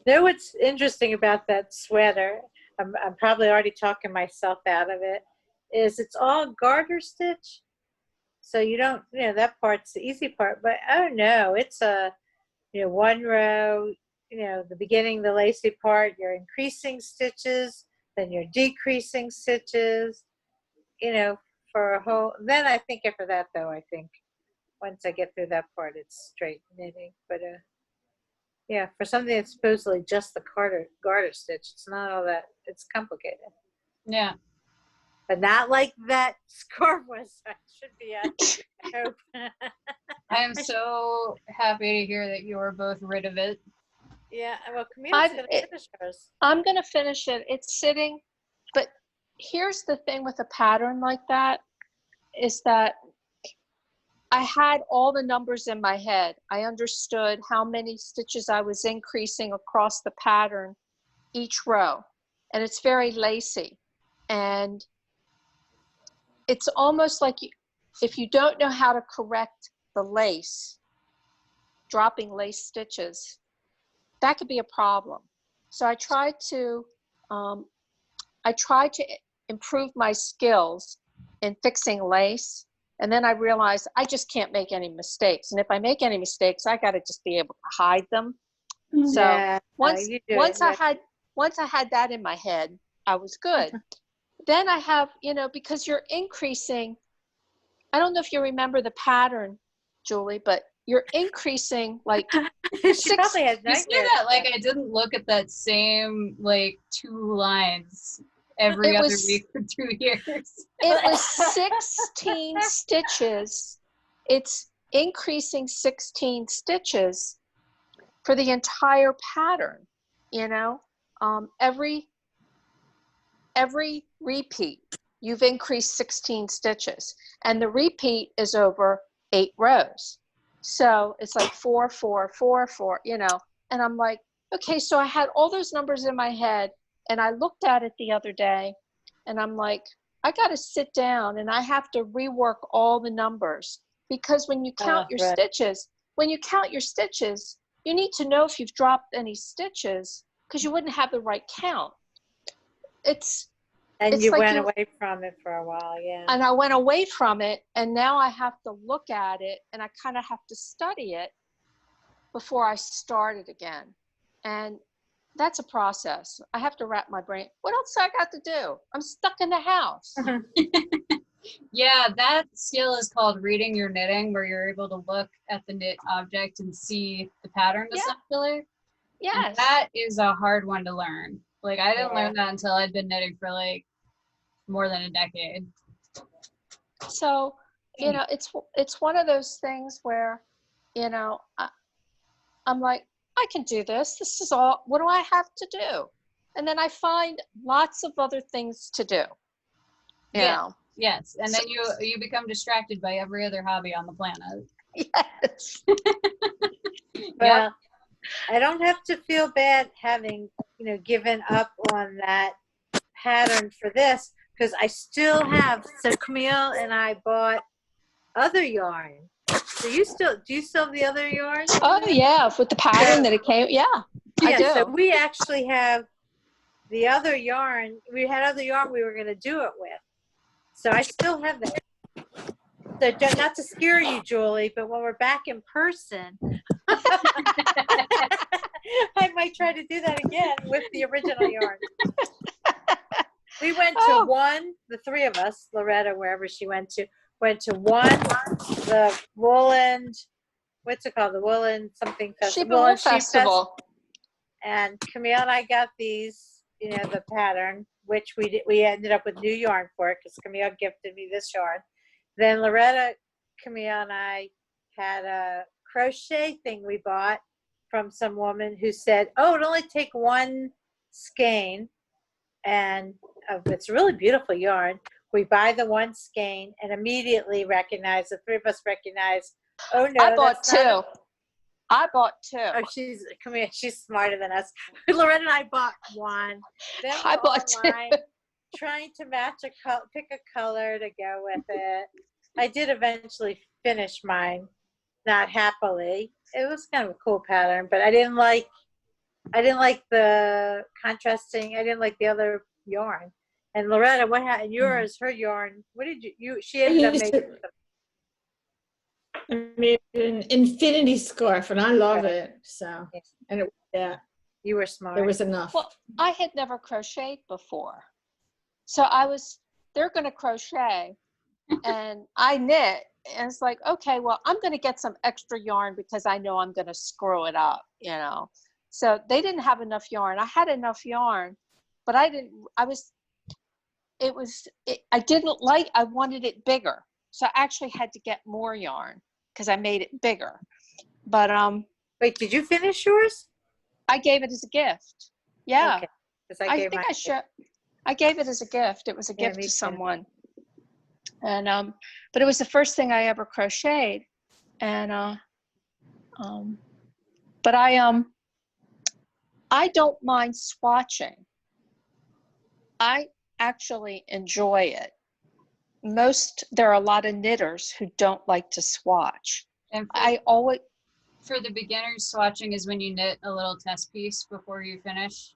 Know what's interesting about that sweater? I'm probably already talking myself out of it. Is it's all garter stitch, so you don't, that part's the easy part. But oh no, it's a, one row. The beginning, the lacy part, you're increasing stitches, then you're decreasing stitches. For a whole. Then I think after that, though, I think once I get through that part, it's straight knitting. But yeah, for something that's supposedly just the garter stitch, it's not all that. It's complicated. Yeah. But not like that scarf was. That should be a hope. I am so happy to hear that you are both rid of it. Yeah, well, Camille's going to finish hers. I'm going to finish it. It's sitting, but here's the thing with a pattern like that is that I had all the numbers in my head. I understood how many stitches I was increasing across the pattern each row. And it's very lacy. And it's almost like if you don't know how to correct the lace, dropping lace stitches, that could be a problem. So I tried to improve my skills in fixing lace. And then I realized I just can't make any mistakes. And if I make any mistakes, I got to just be able to hide them. So Yeah, once I had that in my head, I was good. Then I have, because you're increasing, I don't know if you remember the pattern, Julie, but you're increasing like she probably has You say that like I didn't look at that same like 2 lines every other week for 2 years. It was 16 stitches. It's increasing 16 stitches for the entire pattern, every repeat, you've increased 16 stitches, and the repeat is over 8 rows. So it's like 4, 4, 4, 4, and I'm like, okay, so I had all those numbers in my head, and I looked at it the other day, and I'm like, I got to sit down and I have to rework all the numbers, because when you count your stitches, you need to know if you've dropped any stitches, because you wouldn't have the right count. And you went away from it for a while, yeah. And I went away from it, and now I have to look at it, and I kind of have to study it before I start it again. And that's a process. I have to wrap my brain. What else I got to do? I'm stuck in the house. Yeah, that skill is called reading your knitting, where you're able to look at the knit object and see the pattern essentially. Yes. And that is a hard one to learn. Like I didn't learn that until I'd been knitting for like more than a decade. So, it's one of those things where, I'm like, I can do this. This is all, what do I have to do? And then I find lots of other things to do. Yes. And then you become distracted by every other hobby on the planet. Yes. Well, I don't have to feel bad having, given up on that pattern for this, because I still have, so Camille and I bought other yarn Do you still have the other yarn? Oh yeah, with the pattern that it came. Yeah, I Yeah, do. so we actually have the other yarn. We had other yarn we were going to do it with. So I still have that. So not to scare you, Julie, but when we're back in person, I might try to do that again with the original yarn. We went to one, the three of us, Loretta, wherever she went to one, the woolen, what's it called? The woolen something festival. Wool Festival. And Camille and I got these, the pattern, which we ended up with new yarn for it because Camille gifted me this yarn. Then Loretta, Camille, and I had a crochet thing we bought from some woman who said, "Oh, it only take one skein," and it's really beautiful yarn. We buy the one skein and immediately recognize, the three of us recognize, oh no, I bought two. Oh, she's smarter than us. Loretta and I bought one. Then I bought online, trying to match pick a color to go with it. I did eventually finish mine, not happily. It was kind of a cool pattern, but I didn't like the contrasting. I didn't like the other yarn. And Loretta, what happened? Yours, her yarn. What did she ended up making? I made an infinity scarf, and I love it. So, and you were smart. There was enough. Well, I had never crocheted before, so they're going to crochet, and I knit, and it's like, okay, well, I'm going to get some extra yarn because I know I'm going to screw it up, So they didn't have enough yarn. I had enough yarn, but I wanted it bigger. So I actually had to get more yarn because I made it bigger. But wait, did you finish yours? I gave it as a gift. Yeah. Okay. I gave it as a gift. It was a gift to someone. And but it was the first thing I ever crocheted. And but I don't mind swatching. I actually enjoy it. There are a lot of knitters who don't like to swatch. And for the beginners, swatching is when you knit a little test piece before you finish,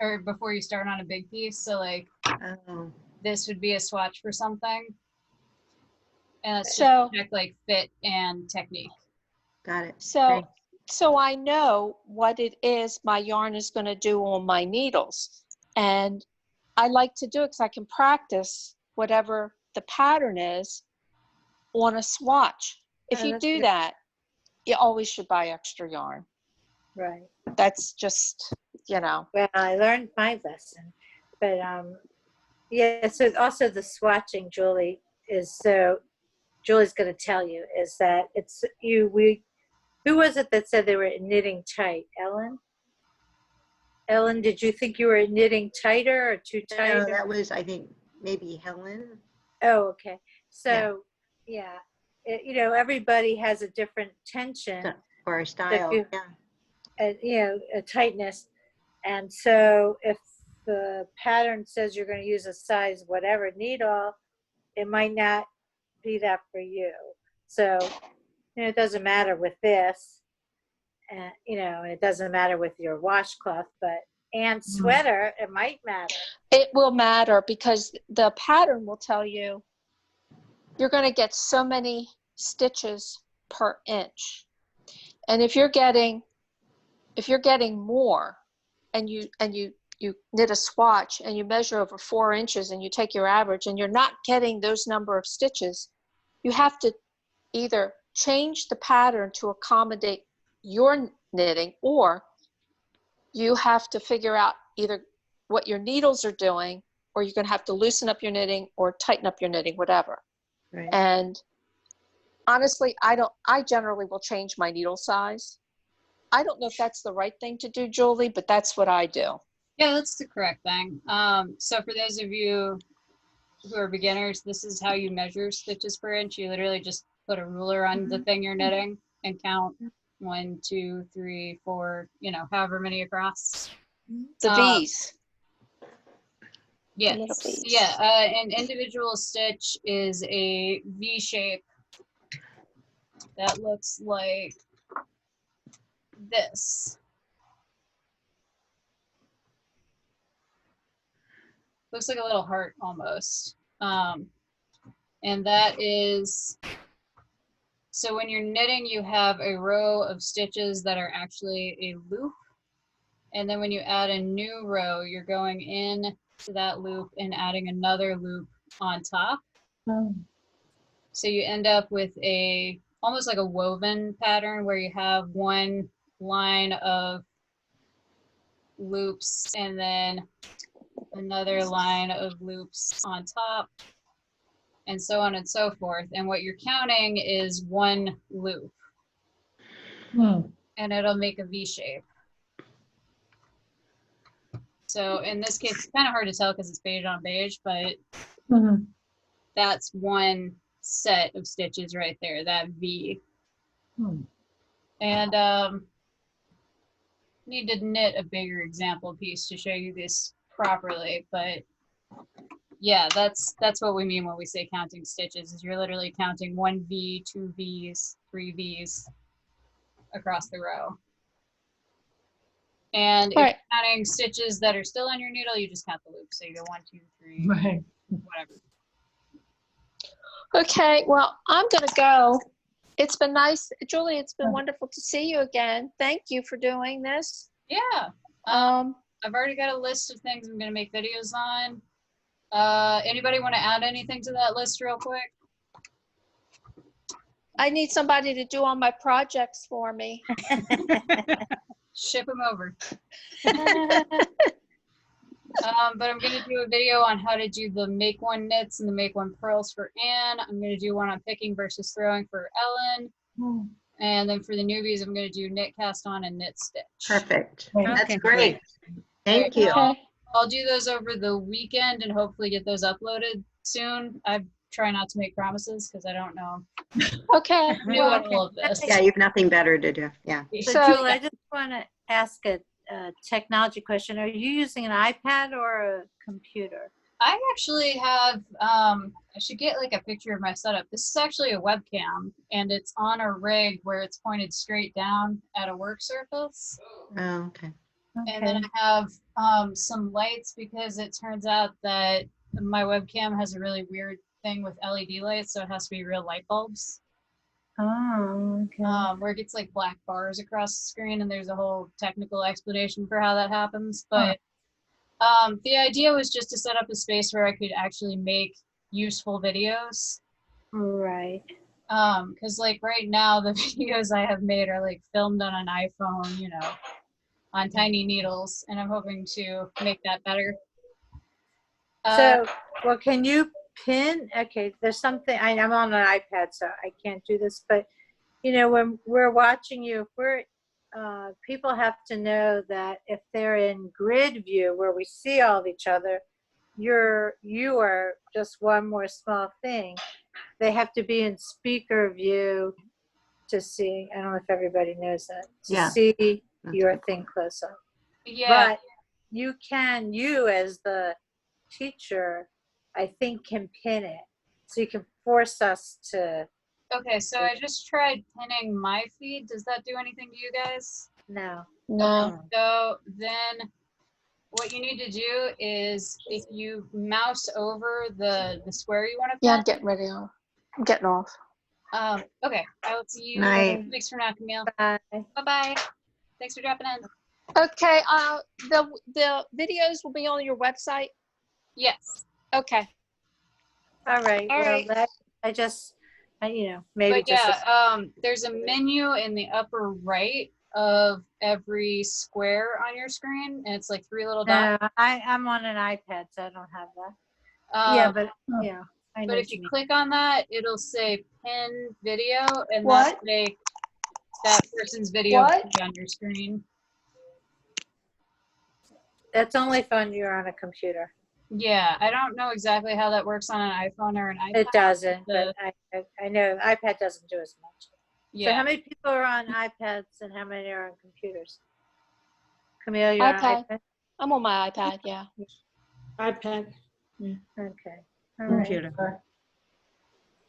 or before you start on a big piece. So like, this would be a swatch for something, and it's just check like fit and technique. Got it. So I know what it is my yarn is going to do on my needles, and I like to do it because I can practice whatever the pattern is on a swatch. If you do that, you always should buy extra yarn. Right. That's just, Well, I learned my lesson, but so also the swatching, Julie's going to tell you is that it's who was it that said they were knitting tight? Ellen, did you think you were knitting tighter or too tight? No, that was, I think, maybe Helen. Oh, okay. So, yeah, everybody has a different tension. Or a style, a tightness. And so if the pattern says you're going to use a size whatever needle, it might not be that for you. So, it doesn't matter with this. It doesn't matter with your washcloth, and sweater, it might matter. It will matter because the pattern will tell you you're going to get so many stitches per inch. And if you're getting more and you knit a swatch and you measure over 4 inches and you take your average and you're not getting those number of stitches, you have to either change the pattern to accommodate your knitting, or you have to figure out either what your needles are doing, or you're going to have to loosen up your knitting or tighten up your knitting, whatever. Right. And honestly, I generally will change my needle size. I don't know if that's the right thing to do, Julie, but that's what I do. Yeah, that's the correct thing. So for those of you who are beginners, this is how you measure stitches per inch. You literally just put a ruler on the thing you're knitting and count 1, 2, 3, 4, however many across. The V's. Yes. Yeah. An individual stitch is a V shape that looks like this. Looks like a little heart almost. And that is, so when you're knitting, you have a row of stitches that are actually a loop. And then when you add a new row, you're going in to that loop and adding another loop on top. Oh. So you end up with a, almost like a woven pattern where you have one line of loops and then another line of loops on top, and so on and so forth. And what you're counting is one loop. And it'll make a V shape. So in this case, it's kind of hard to tell because it's beige on beige, but that's one set of stitches right there, that V. And need to knit a bigger example piece to show you this properly, but yeah, that's what we mean when we say counting stitches, is you're literally counting one V, two Vs, three Vs across the row. And if you're counting stitches that are still on your needle, you just count the loops. So you go 1, 2, 3, whatever. Okay, well, I'm going to go. It's been nice. Julie, it's been wonderful to see you again. Thank you for doing this. Yeah. I've already got a list of things I'm going to make videos on. Anybody want to add anything to that list real quick? I need somebody to do all my projects for me. Ship them over. But I'm going to do a video on how to do the make one knits and the make one purls for Anne. I'm going to do one on picking versus throwing for Ellen. And then for the newbies, I'm going to do knit cast on and knit stitch. Perfect. Okay. That's great. Thank you. I'll do those over the weekend and hopefully get those uploaded soon. I try not to make promises because I don't know. Okay. New at all of this. Yeah, you've nothing better to do. Yeah. So, Julie, I just want to ask a technology question. Are you using an iPad or a computer? I actually have, I should get like a picture of my setup. This is actually a webcam and it's on a rig where it's pointed straight down at a work surface. Oh, okay. And then I have some lights because it turns out that my webcam has a really weird thing with LED lights, so it has to be real light bulbs. Oh, okay. Where it gets like black bars across the screen, and there's a whole technical explanation for how that happens. But the idea was just to set up a space where I could actually make useful videos. Right. Because like right now, the videos I have made are like filmed on an iPhone, you know, on tiny needles, and I'm hoping to make that better. So, well, can you pin? Okay, there's something, I'm on an iPad, so I can't do this, but you know, when we're watching you, if we're, people have to know that if they're in grid view where we see all of each other, you are just one more small thing. They have to be in speaker view to see. I don't know if everybody knows that. To see your thing close up. Yeah. But you can, you as the teacher, I think can pin it. So you can force us to. Okay, so I just tried pinning my feed. Does that do anything to you guys? No. No. So then what you need to do is if you mouse over the square you want to pin. Yeah, I'm getting ready. I'm getting off. Okay, I will see you. Night. Thanks for now, Camille. Bye. Bye-bye. Thanks for dropping in. Okay, the videos will be on your website? Yes. Okay. All right. All Well, right. you know, maybe But just. yeah, there's a menu in the upper right of every square on your screen, and it's like 3 little dots. No, I'm on an iPad, so I don't have that. Yeah, but yeah. I know But what if you mean. click on that, it'll say pin video, and What? that'll make that person's video What? on your screen. That's only if you're on a computer. Yeah, I don't know exactly how that works on an iPhone or an iPad. It doesn't, but I know iPad doesn't do as much. Yeah. So how many people are on iPads and how many are on computers? Camille, you're on iPad. iPad? I'm on my iPad, yeah. iPad. Okay. All right. Computer.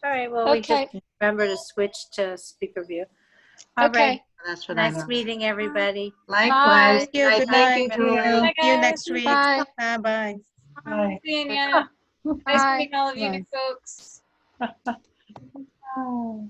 All right, well, we Okay. just remember to switch to speaker view. All right, Okay. That's what I nice want. meeting everybody. Likewise. Thank you, Bye. good Thank night. you, Julie. See you next week. Bye. Bye. Bye. Seeing ya. Nice Bye. meeting all of you Bye. folks. Oh.